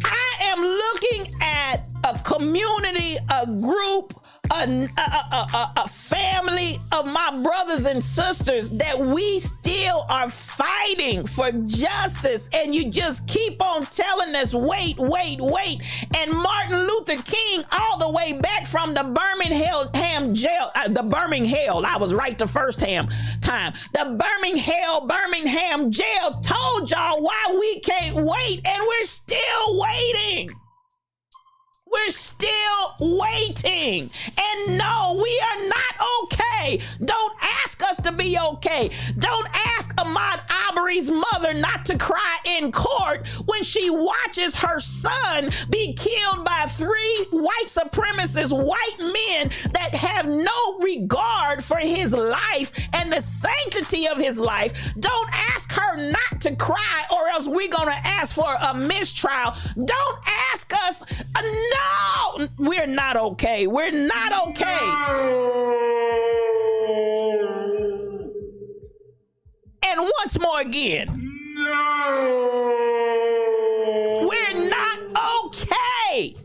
I am looking at a community, a group, a family of my brothers and sisters that we still are fighting for justice, and you just keep on telling us wait. And Martin Luther King, all the way back from the Birmingham jail, I was right the first time. The Birmingham jail told y'all why we can't wait, and we're still waiting. We're still waiting. And no, we are not okay. Don't ask us to be okay. Don't ask Ahmaud Arbery's mother not to cry in court when she watches her son be killed by 3 white supremacist white men that have no regard for his life and the sanctity of his life. Don't ask her not to cry, or else we're gonna ask for a mistrial. Don't ask us, no, we're not okay. We're not okay. And once more again, we're not okay.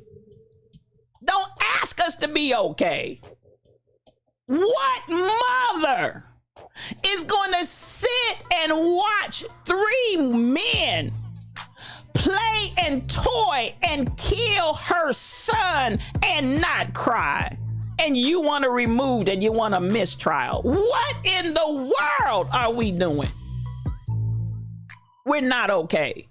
Don't ask us to be okay. What mother is going to sit and watch 3 men play and toy and kill her son and not cry? And you want to remove and you want a mistrial? What in the world are we doing? We're not okay.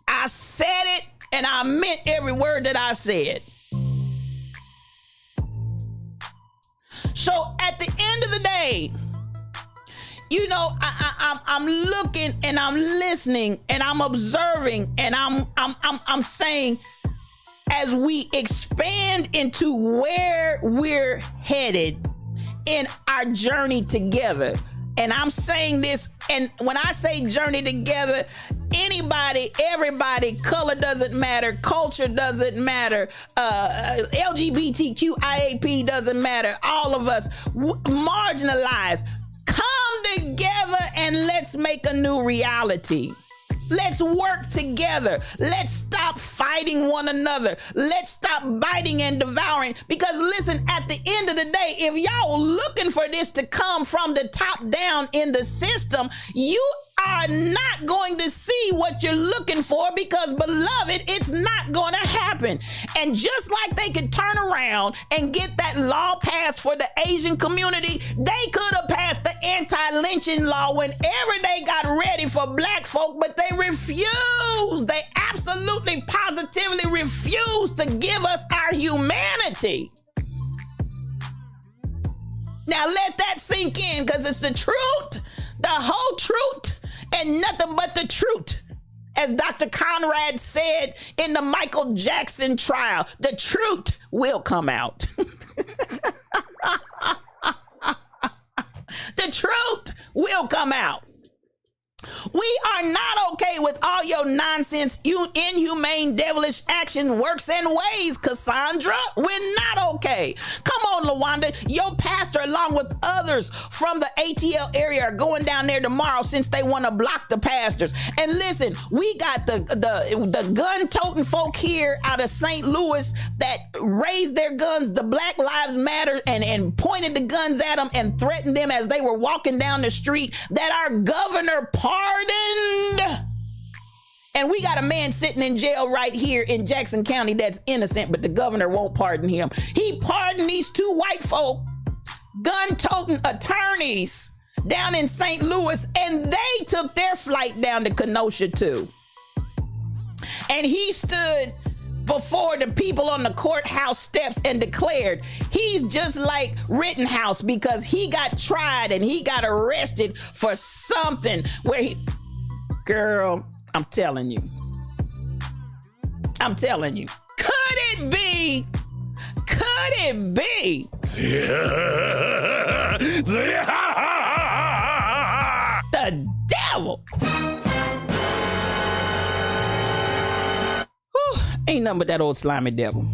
I said it, and I meant every word that I said. So at the end of the day, you know, I'm looking and I'm listening and I'm observing and I'm saying, as we expand into where we're headed in our journey together, and I'm saying this, and when I say journey together, anybody, everybody, color doesn't matter, culture doesn't matter, LGBTQIAP doesn't matter, all of us marginalized, come together and let's make a new reality. Let's work together. Let's stop fighting one another. Let's stop biting and devouring. Because listen, at the end of the day, if y'all looking for this to come from the top down in the system, you are not going to see what you're looking for, because beloved, it's not going to happen. And just like they could turn around and get that law passed for the Asian community, they could have passed the anti-lynching law whenever they got ready for black folk, but they refused. They absolutely positively refused to give us our humanity. Now let that sink in, because it's the truth, the whole truth, and nothing but the truth. As Dr. Conrad said in the Michael Jackson trial, the truth will come out. The truth will come out. We are not okay with all your nonsense, you inhumane, devilish action, works and ways, Cassandra. We're not okay. Come on, LaWanda. Your pastor, along with others from the ATL area, are going down there tomorrow since they want to block the pastors. And listen, we got the gun-toting folk here out of St. Louis that raised their guns, the Black Lives Matter, and pointed the guns at them and threatened them as they were walking down the street, that our governor pardoned. And we got a man sitting in jail right here in Jackson County that's innocent, but the governor won't pardon him. He pardoned these two white folk, gun-toting attorneys down in St. Louis, and they took their flight down to Kenosha too. And he stood before the people on the courthouse steps and declared he's just like Rittenhouse, because he got tried and he got arrested for something where he... Girl, I'm telling you. Could it be? The devil. Ain't nothing but that old slimy devil.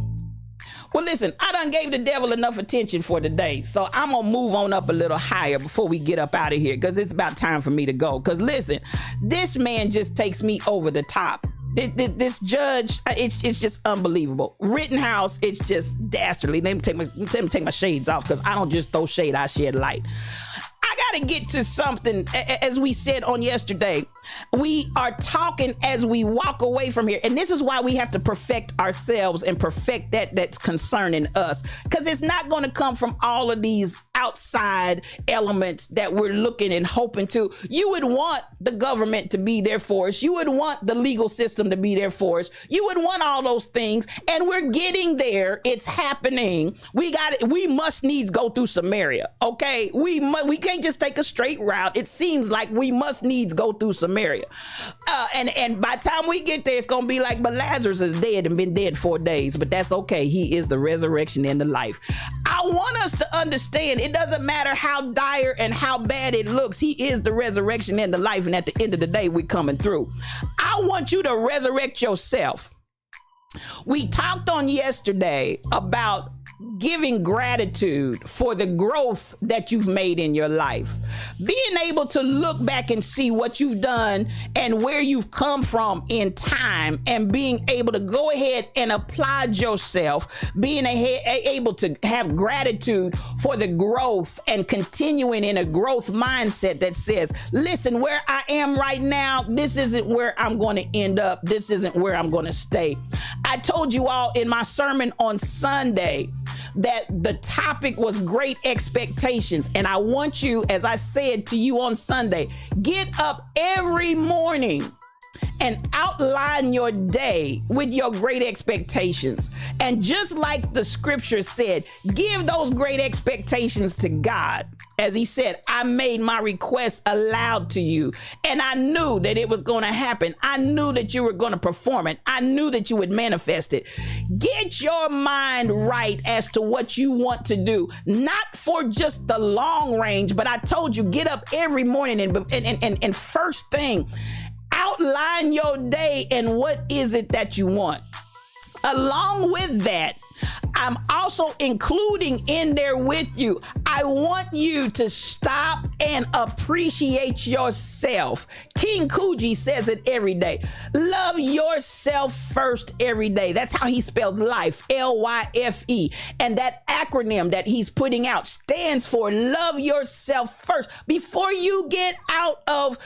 Well, listen, I done gave the devil enough attention for today, so I'm gonna move on up a little higher before we get up out of here, because it's about time for me to go. Because listen, this man just takes me over the top. This judge, it's just unbelievable. Rittenhouse, it's just dastardly. Let me take my shades off, because I don't just throw shade, I shed light. I gotta get to something. As we said on yesterday, we are talking as we walk away from here, and this is why we have to perfect ourselves and perfect that's concerning us, because it's not going to come from all of these outside elements that we're looking and hoping to. You would want the government to be there for us. You would want the legal system to be there for us. You would want all those things, and we're getting there. It's happening. We must needs go through Samaria. Okay, we can't just take a straight route. It seems like we must needs go through Samaria, and by the time we get there, it's gonna be like, but Lazarus is dead and been dead 4 days, but that's okay. He is the resurrection and the life. I want us to understand, it doesn't matter how dire and how bad it looks. He is the resurrection and the life, and at the end of the day, we're coming through. I want you to resurrect yourself. We talked on yesterday about giving gratitude for the growth that you've made in your life. Being able to look back and see what you've done and where you've come from in time, and being able to go ahead and apply yourself, being able to have gratitude for the growth and continuing in a growth mindset that says, listen, where I am right now, this isn't where I'm going to end up. This isn't where I'm going to stay. I told you all in my sermon on Sunday that the topic was great expectations. And I want you, as I said to you on Sunday, get up every morning and outline your day with your great expectations. And just like the scripture said, give those great expectations to God. As he said, I made my request aloud to you, and I knew that it was going to happen. I knew that you were going to perform it. I knew that you would manifest it. Get your mind right as to what you want to do, not for just the long range, but I told you, get up every morning and first thing, outline your day and what is it that you want. Along with that, I'm also including in there with you, I want you to stop and appreciate yourself. King Coogee says it every day. Love yourself first every day. That's how he spells life, L-Y-F-E. And that acronym that he's putting out stands for love yourself first. Before you get out of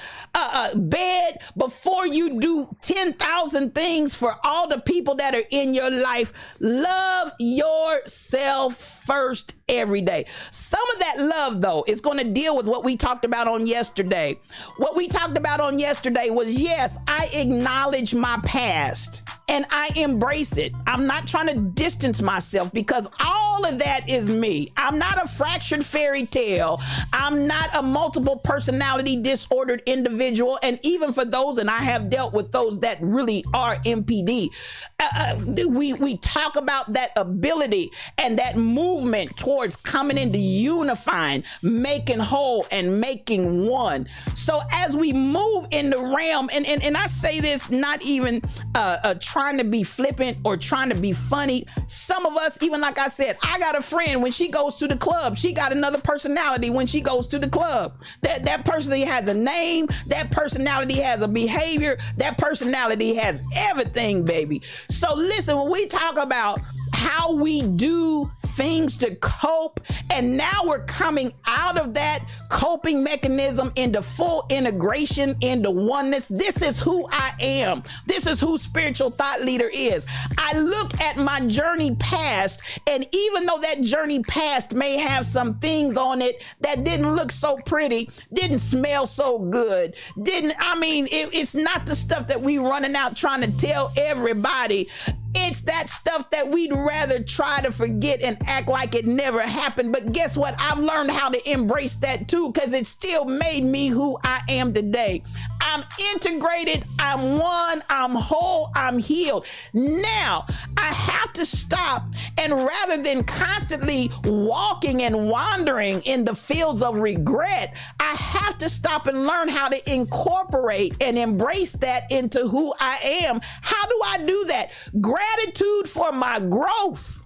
bed, before you do 10,000 things for all the people that are in your life, love yourself first every day. Some of that love, though, is going to deal with what we talked about on yesterday. What we talked about on yesterday was, yes, I acknowledge my past and I embrace it. I'm not trying to distance myself because all of that is me. I'm not a fractured fairy tale. I'm not a multiple personality disordered individual. And even for those, and I have dealt with those that really are MPD, we talk about that ability and that movement towards coming into unifying, making whole, and making one. So as we move in the realm, and I say this not even trying to be flippant or trying to be funny. Some of us, even like I said, I got a friend, when she goes to the club, she got another personality when she goes to the club. That personality has a name, that personality has a behavior, that personality has everything, baby. So listen, when we talk about how we do things to cope, and now we're coming out of that coping mechanism into full integration, into oneness. This is who I am. This is who Spiritual Thought Leader is. I look at my journey past, and even though that journey past may have some things on it that didn't look so pretty, didn't smell so good, it's not the stuff that we running out trying to tell everybody. It's that stuff that we'd rather try to forget and act like it never happened. But guess what? I've learned how to embrace that too, because it still made me who I am today. I'm integrated, I'm one, I'm whole, I'm healed. Now, I have to stop, and rather than constantly walking and wandering in the fields of regret, I have to stop and learn how to incorporate and embrace that into who I am. How do I do that? Gratitude for my growth.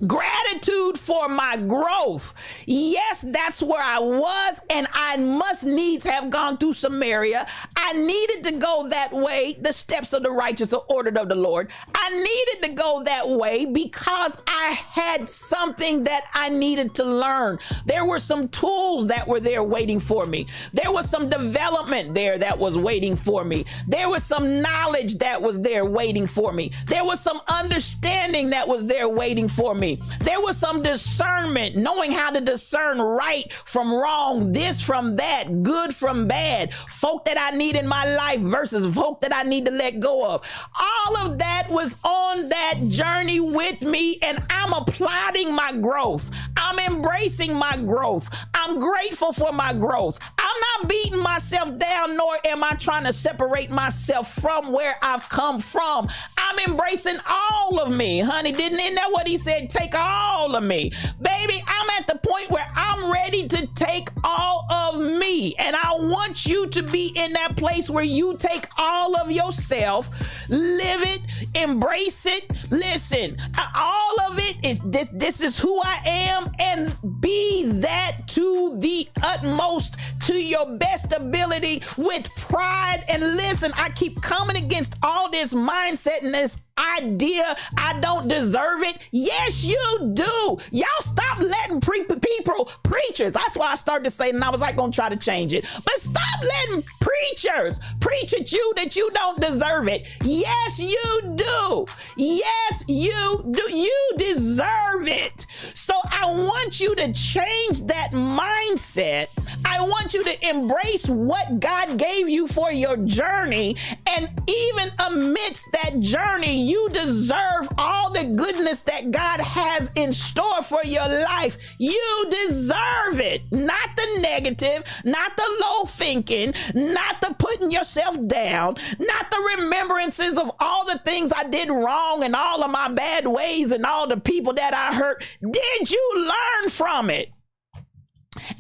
Gratitude for my growth. Yes, that's where I was, and I must needs have gone through Samaria. I needed to go that way. The steps of the righteous are ordered of the Lord. I needed to go that way because I had something that I needed to learn. There were some tools that were there waiting for me. There was some development there that was waiting for me. There was some knowledge that was there waiting for me. There was some understanding that was there waiting for me. There was some discernment, knowing how to discern right from wrong, this from that, good from bad, folk that I need in my life versus folk that I need to let go of. All of that was on that journey with me, and I'm applauding my growth. I'm embracing my growth. I'm grateful for my growth. I'm not beating myself down, nor am I trying to separate myself from where I've come from. I'm embracing all of me, honey. Isn't that what he said? Take all of me. Baby, I'm at the point where I'm ready to take all of me. And I want you to be in that place where you take all of yourself, live it, embrace it. Listen, all of it is this is who I am, and be that to the utmost, to your best ability, with pride. And listen, I keep coming against all this mindset and this idea I don't deserve it. Yes, you do. Y'all stop letting preachers. That's what I started to say, and I was like gonna try to change it. But stop letting preachers preach at you that you don't deserve it. Yes, you do. Yes, you do. You deserve it. So I want you to change that mindset. I want you to embrace what God gave you for your journey, and even amidst that journey, you deserve all the goodness that God has in store for your life. You deserve it. Not the negative, not the low thinking, not the putting yourself down, not the remembrances of all the things I did wrong and all of my bad ways and all the people that I hurt. Did you learn from it?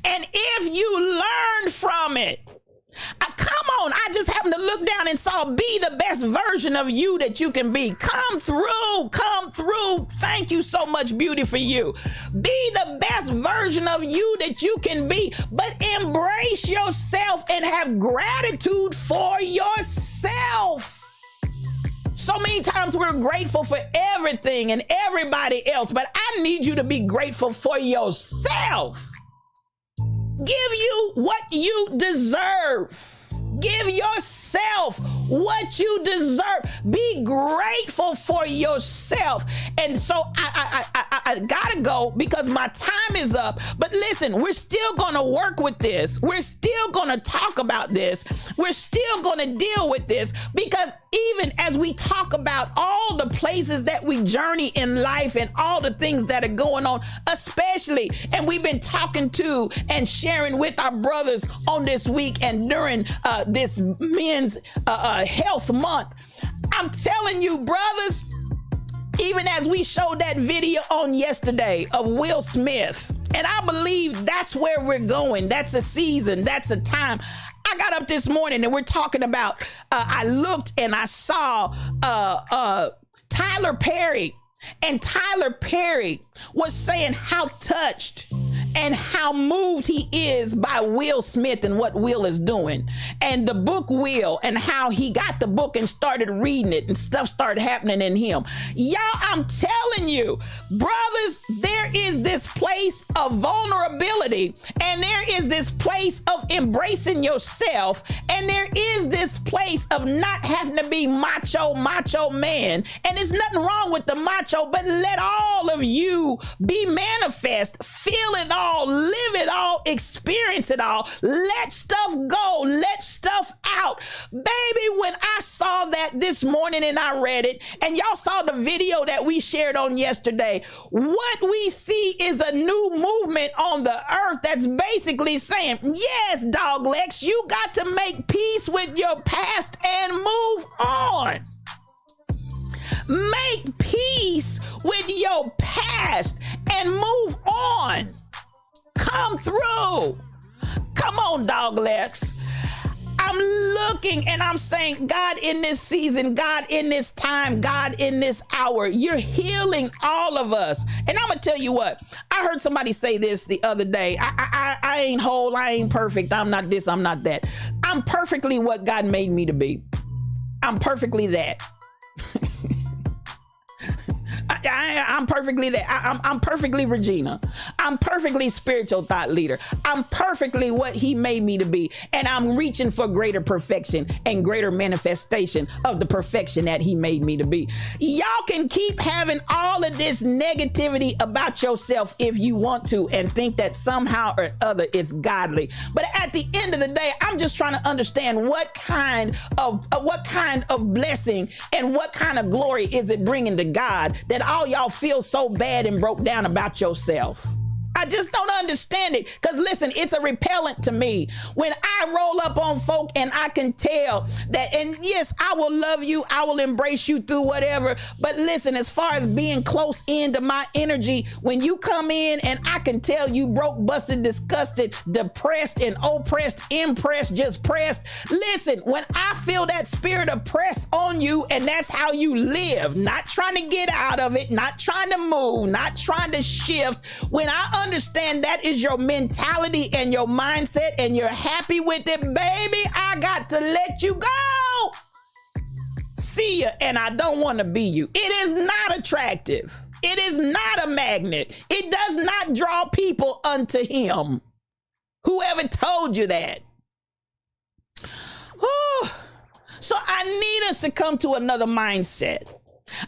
And if you learned from it, come on. I just happened to look down and saw be the best version of you that you can be. Come through. Come through. Thank you so much, beauty, for you. Be the best version of you that you can be, but embrace yourself and have gratitude for yourself. So many times we're grateful for everything and everybody else, but I need you to be grateful for yourself. Give you what you deserve. Give yourself what you deserve. Be grateful for yourself. And so I gotta go because my time is up. But listen, we're still gonna work with this. We're still gonna talk about this. We're still gonna deal with this because even as we talk about all the places that we journey in life and all the things that are going on, especially, and we've been talking to and sharing with our brothers on this week and during this men's health month. I'm telling you, brothers, even as we showed that video on yesterday of Will Smith, and I believe that's where we're going. That's a season. That's a time. I got up this morning and we're talking about, I looked and I saw Tyler Perry, and Tyler Perry was saying how touched and how moved he is by Will Smith and what Will is doing, and the book Will, and how he got the book and started reading it and stuff started happening in him. Y'all, I'm telling you, brothers, there is this place of vulnerability, and there is this place of embracing yourself, and there is this place of not having to be macho man. And there's nothing wrong with the macho, but let all of you be manifest, feel it all, live it all, experience it all. Let stuff go, let stuff out. Baby, when I saw that this morning and I read it, and y'all saw the video that we shared on yesterday, what we see is a new movement on the earth that's basically saying, yes, dog Lex, you got to make peace with your past and move on. Make peace with your past and move on. Come through. Come on, dog Lex. I'm looking and I'm saying, God, in this season, God, in this time, God, in this hour, you're healing all of us. And I'm gonna tell you what, I heard somebody say this the other day. I ain't whole, I ain't perfect, I'm not this, I'm not that. I'm perfectly what God made me to be. I'm perfectly that. I'm perfectly that. I'm perfectly Regina. I'm perfectly spiritual thought leader. I'm perfectly what he made me to be. And I'm reaching for greater perfection and greater manifestation of the perfection that he made me to be. Y'all can keep having all of this negativity about yourself if you want to and think that somehow or other it's godly. But at the end of the day, I'm just trying to understand what kind of blessing and what kind of glory is it bringing to God that all y'all feel so bad and broke down about yourself. I just don't understand it. Because listen, it's a repellent to me when I roll up on folk and I can tell that, and yes, I will love you, I will embrace you through whatever. But listen, as far as being close into my energy, when you come in and I can tell you broke, busted, disgusted, depressed, and oppressed, impressed, just pressed. Listen, when I feel that spirit of press on you and that's how you live, not trying to get out of it, not trying to move, not trying to shift, when I understand that is your mentality and your mindset and you're happy with it, baby, I got to let you go. See ya, and I don't want to be you. It is not attractive. It is not a magnet. It does not draw people unto him. Whoever told you that? Whew. So I need us to come to another mindset.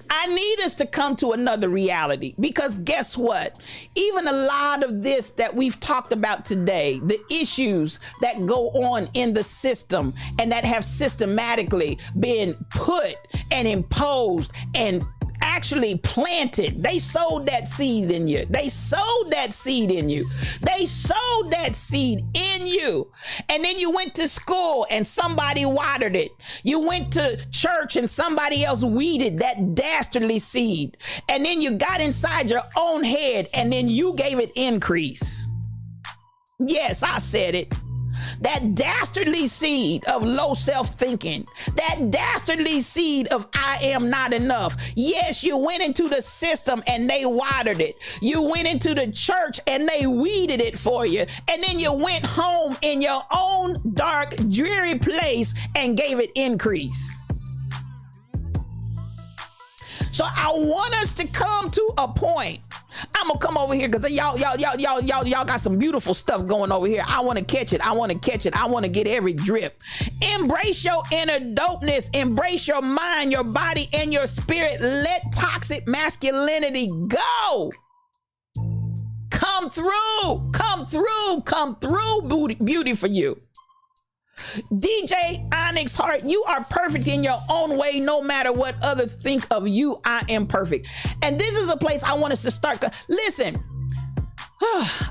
I need us to come to another reality, because guess what? Even a lot of this that we've talked about today, the issues that go on in the system and that have systematically been put and imposed and actually planted. They sowed that seed in you. They sowed that seed in you. They sowed that seed in you. And then you went to school and somebody watered it. You went to church and somebody else weeded that dastardly seed. And then you got inside your own head and then you gave it increase. Yes, I said it. that dastardly seed of low self-thinking, that dastardly seed of I am not enough. Yes, you went into the system and they watered it. You went into the church and they weeded it for you. And then you went home in your own dark, dreary place and gave it increase. So I want us to come to a point. I'm gonna come over here because y'all got some beautiful stuff going over here. I want to catch it. I want to catch it. I want to get every drip. Embrace your inner dopeness. Embrace your mind, your body, and your spirit. Let toxic masculinity go. Come through. Come through. Come through. Beauty for you. DJ Onyx Heart, you are perfect in your own way, no matter what others think of you. I am perfect. And this is a place I want us to start. Listen,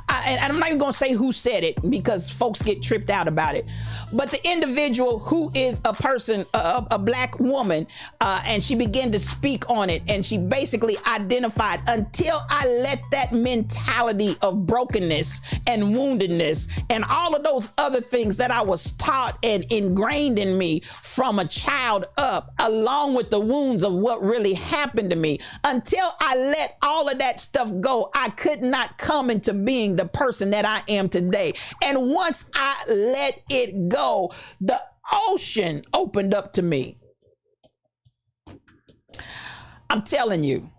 and I'm not even going to say who said it because folks get tripped out about it. But the individual who is a person, a black woman, and she began to speak on it. And she basically identified, until I let that mentality of brokenness and woundedness and all of those other things that I was taught and ingrained in me from a child up, along with the wounds of what really happened to me, until I let all of that stuff go, I could not come into being the person that I am today. And once I let it go, the ocean opened up to me. I'm telling you,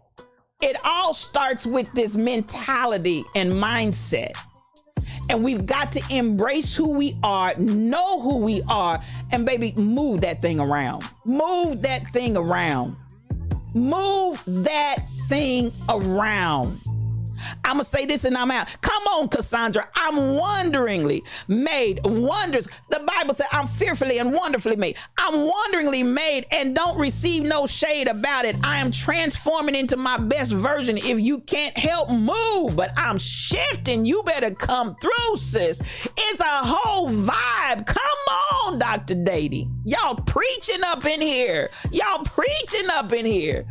it all starts with this mentality and mindset. And we've got to embrace who we are, know who we are, and baby, move that thing around. Move that thing around. Move that thing around. I'm going to say this and I'm out. Come on, Cassandra. I'm wonderingly made. Wonders. The Bible said I'm fearfully and wonderfully made. I'm wonderingly made, and don't receive no shade about it. I am transforming into my best version. If you can't help, move. But I'm shifting. You better come through, sis. It's a whole vibe. Come on, Dr. Dady. Y'all preaching up in here. Y'all preaching up in here.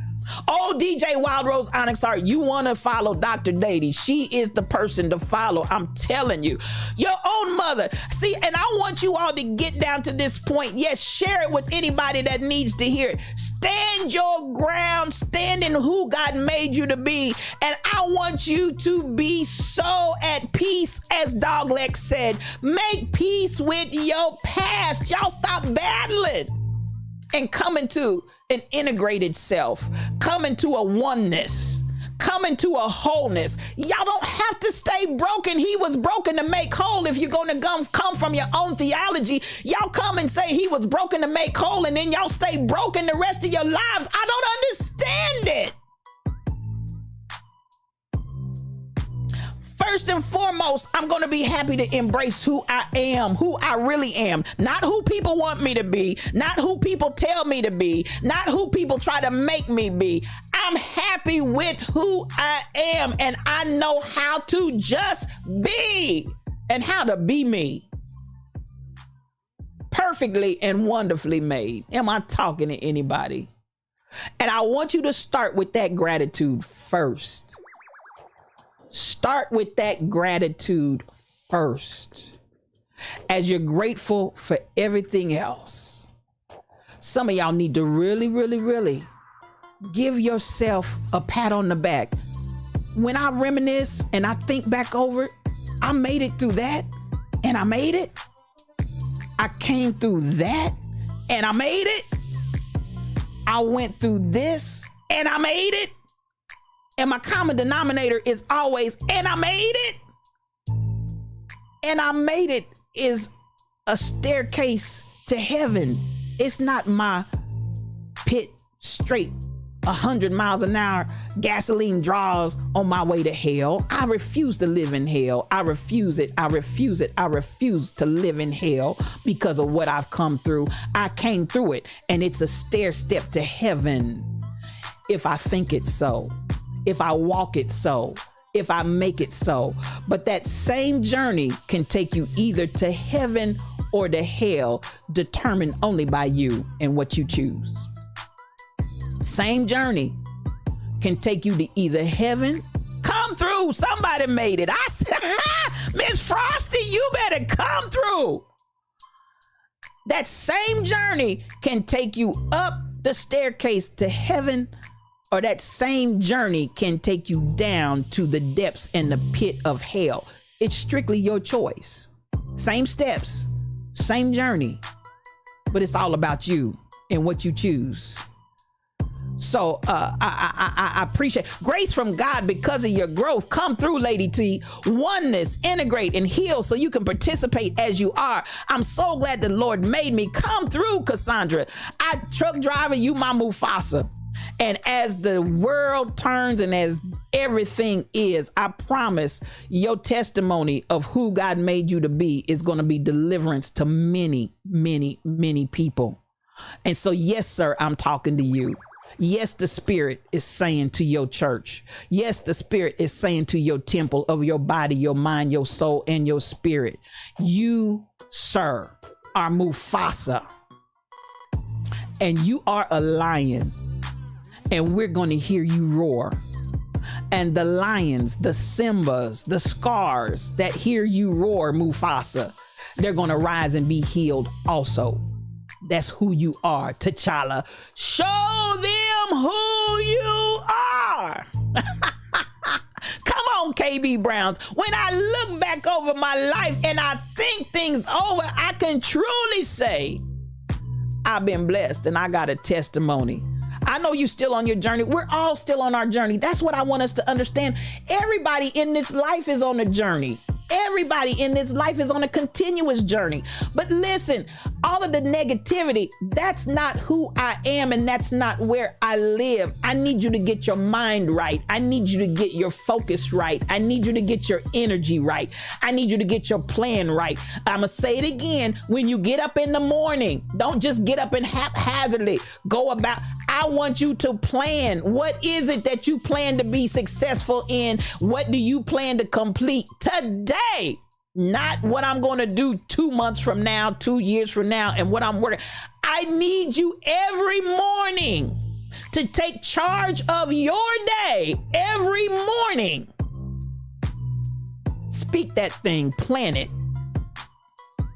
Oh, DJ Wild Rose Onyx Heart, you want to follow Dr. Dady. She is the person to follow. I'm telling you. Your own mother. See, and I want you all to get down to this point. Yes, share it with anybody that needs to hear it. Stand your ground. Stand in who God made you to be. And I want you to be so at peace, as Doglex said. Make peace with your past. Y'all stop battling and come into an integrated self, come into a oneness, come into a wholeness. Y'all don't have to stay broken. He was broken to make whole. If you're going to come from your own theology, y'all come and say he was broken to make whole, and then y'all stay broken the rest of your lives. I don't understand it. First and foremost, I'm going to be happy to embrace who I am, who I really am. Not who people want me to be, not who people tell me to be, not who people try to make me be. I'm happy with who I am, and I know how to just be and how to be me. Perfectly and wonderfully made. Am I talking to anybody? And I want you to start with that gratitude first. Start with that gratitude first, as you're grateful for everything else. Some of y'all need to really, really, really give yourself a pat on the back. When I reminisce and I think back over it, I made it through that and I made it. I came through that and I made it. I went through this and I made it. And my common denominator is always, and I made it. And I made it is a staircase to heaven. It's not my pit straight 100 miles an hour gasoline draws on my way to hell. I refuse to live in hell. I refuse it. I refuse it. I refuse to live in hell because of what I've come through. I came through it, and it's a stair step to heaven. If I think it so. If I walk it so, if I make it so. But that same journey can take you either to heaven or to hell, determined only by you and what you choose. Same journey can take you to either heaven. Come through. Somebody made it. I said, Miss Frosty, you better come through. That same journey can take you up the staircase to heaven, or that same journey can take you down to the depths and the pit of hell. It's strictly your choice. Same steps, same journey, but it's all about you and what you choose. So I appreciate grace from God because of your growth. Come through, Lady T. Oneness, integrate and heal so you can participate as you are. I'm so glad the Lord made me. Come through, Cassandra. I truck driver, you my Mufasa. And as the world turns and as everything is, I promise your testimony of who God made you to be is going to be deliverance to many, many, many people. And so, yes, sir, I'm talking to you. Yes, the Spirit is saying to your church. Yes, the Spirit is saying to your temple of your body, your mind, your soul, and your spirit. You, sir, are Mufasa. And you are a lion. And we're going to hear you roar. And the lions, the Simbas, the Scars that hear you roar, Mufasa, they're going to rise and be healed also. That's who you are, T'Challa. Show them who you are. Come on, KB Browns. When I look back over my life and I think things over, I can truly say I've been blessed and I got a testimony. I know you're still on your journey. We're all still on our journey. That's what I want us to understand. Everybody in this life is on a journey. Everybody in this life is on a continuous journey. But listen, all of the negativity, that's not who I am and that's not where I live. I need you to get your mind right. I need you to get your focus right. I need you to get your energy right. I need you to get your plan right. I'm going to say it again. When you get up in the morning, don't just get up and haphazardly go about. I want you to plan. What is it that you plan to be successful in? What do you plan to complete today? Not what I'm going to do 2 months from now, 2 years from now, and what I'm working. I need you every morning to take charge of your day every morning. Speak that thing, plan it.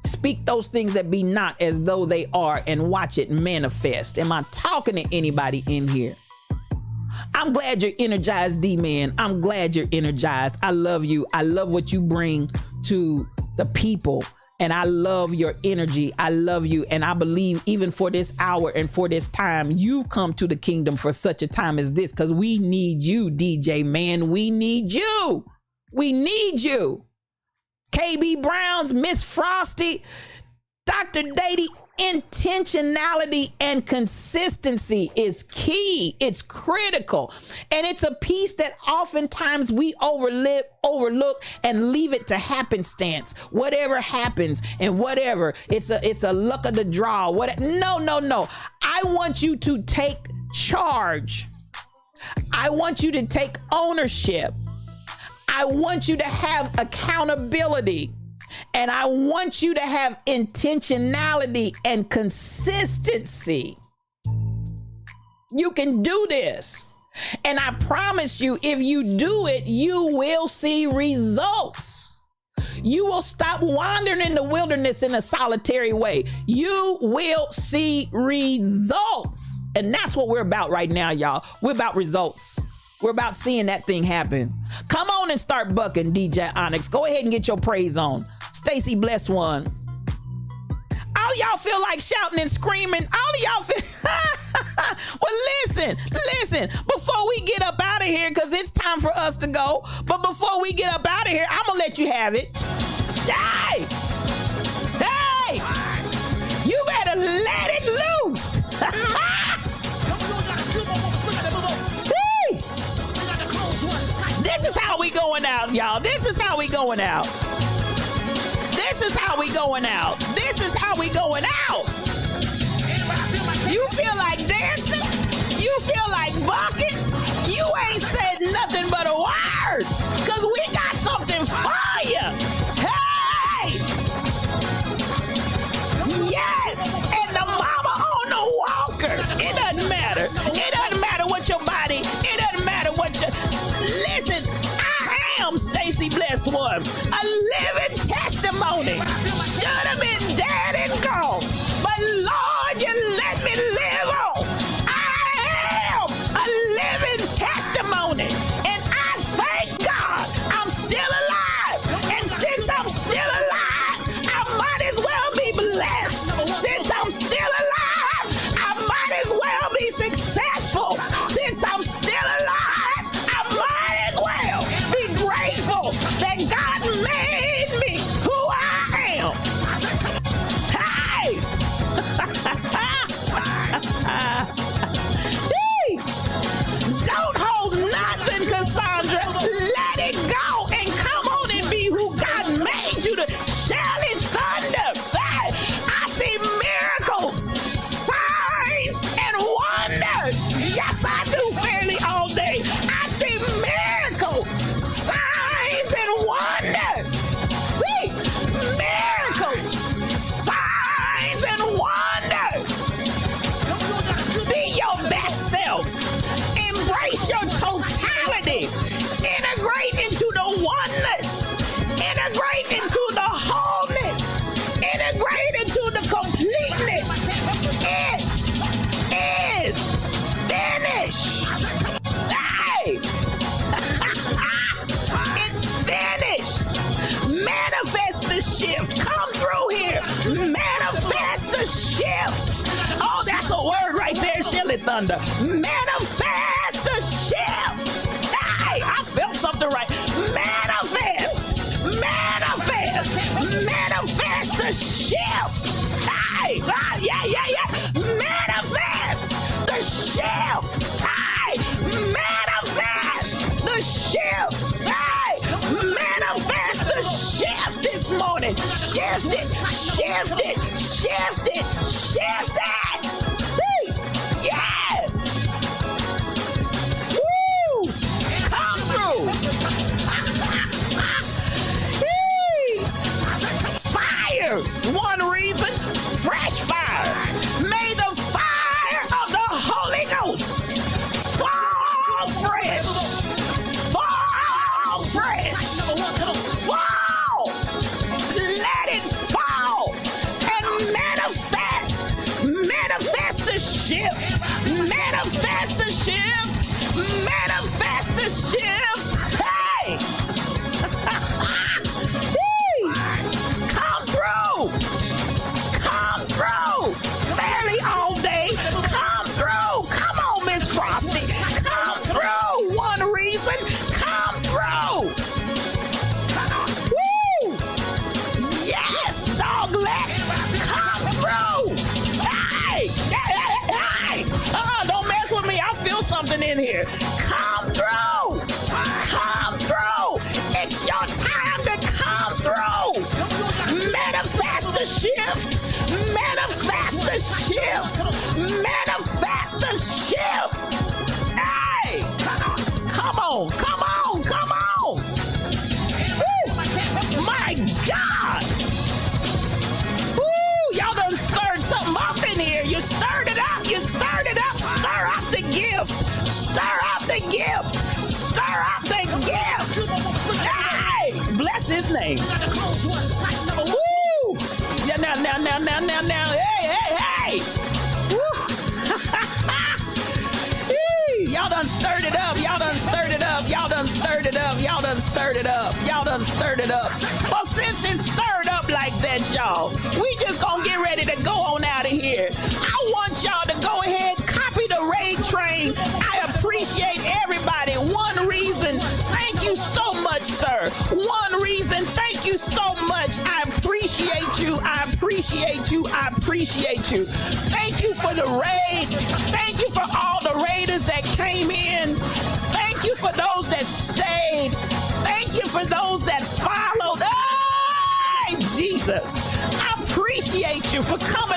Speak those things that be not as though they are and watch it manifest. Am I talking to anybody in here? I'm glad you're energized, D-Man. I'm glad you're energized. I love you. I love what you bring to the people. And I love your energy. I love you. And I believe even for this hour and for this time, you come to the kingdom for such a time as this, because we need you, DJ man. We need you. We need you. KB Browns, Miss Frosty, Dr. Dady. Intentionality and consistency is key. It's critical. And it's a piece that oftentimes we overlook and leave it to happenstance. Whatever happens and whatever, it's a luck of the draw. No. I want you to take charge. I want you to take ownership. I want you to have accountability. And I want you to have intentionality and consistency. You can do this. And I promise you, if you do it, you will see results. You will stop wandering in the wilderness in a solitary way. You will see results. And that's what we're about right now, y'all. We're about results. We're about seeing that thing happen. Come on and start bucking, DJ Onyx. Go ahead and get your praise on. Stacy Blessed One. All y'all feel like shouting and screaming. All of y'all feel. Well, listen. Before we get up out of here, because it's time for us to go. But before we get up out of here, I'm going to let you have it. Hey! You better let it loose. This is how we going out, y'all. This is how we going out. This is how we going out. This is how we going out. You feel like dancing? You feel like bucking? You ain't said nothing but a word, because we got something for you. Hey! Yes! And the mama on the walker. It doesn't matter. It doesn't matter what your body, it doesn't matter what your... Listen, I am Stacy Blessed One, a living testimony. Should have been dead and gone, thunder. Manifest the shift. Hey, I felt something right. Manifest. Manifest the shift. Hey, yeah. Manifest the shift. Hey, manifest the shift. Hey, manifest the shift this morning. Shift it. Hey, yes. Woo! Come through. Hey. Fire. One reason. Fresh fire. May the fire of the Holy Ghost fall fresh. Fall. Let it fall and manifest the shift. Manifest the shift. Hey. Come through. Fairly all day. Come through. Come on, Miss Frosty. Come through. One reason. Come through. Woo! Yes, doglet. Come through. Hey. Don't mess with me. I feel something in here. Come through. It's your time to come through. Manifest the shift. Hey! Come on. Woo! My God! Woo! Y'all done stirred something up in here. You stirred it up. Stir up the gift. Hey! Bless his name. Woo! Yeah, now. Hey! Woo! Y'all done stirred it up. Well, since it's stirred up like that, y'all, we just gonna get ready to go on out of here. I want y'all to go ahead, copy the raid train. I appreciate everybody. One reason, thank you so much, sir. One reason, thank you so much. I appreciate you. Thank you for the raid. Thank you for all the raiders that came in. Thank you for those that stayed. Thank you for those that followed. Hey, Jesus, I appreciate you for coming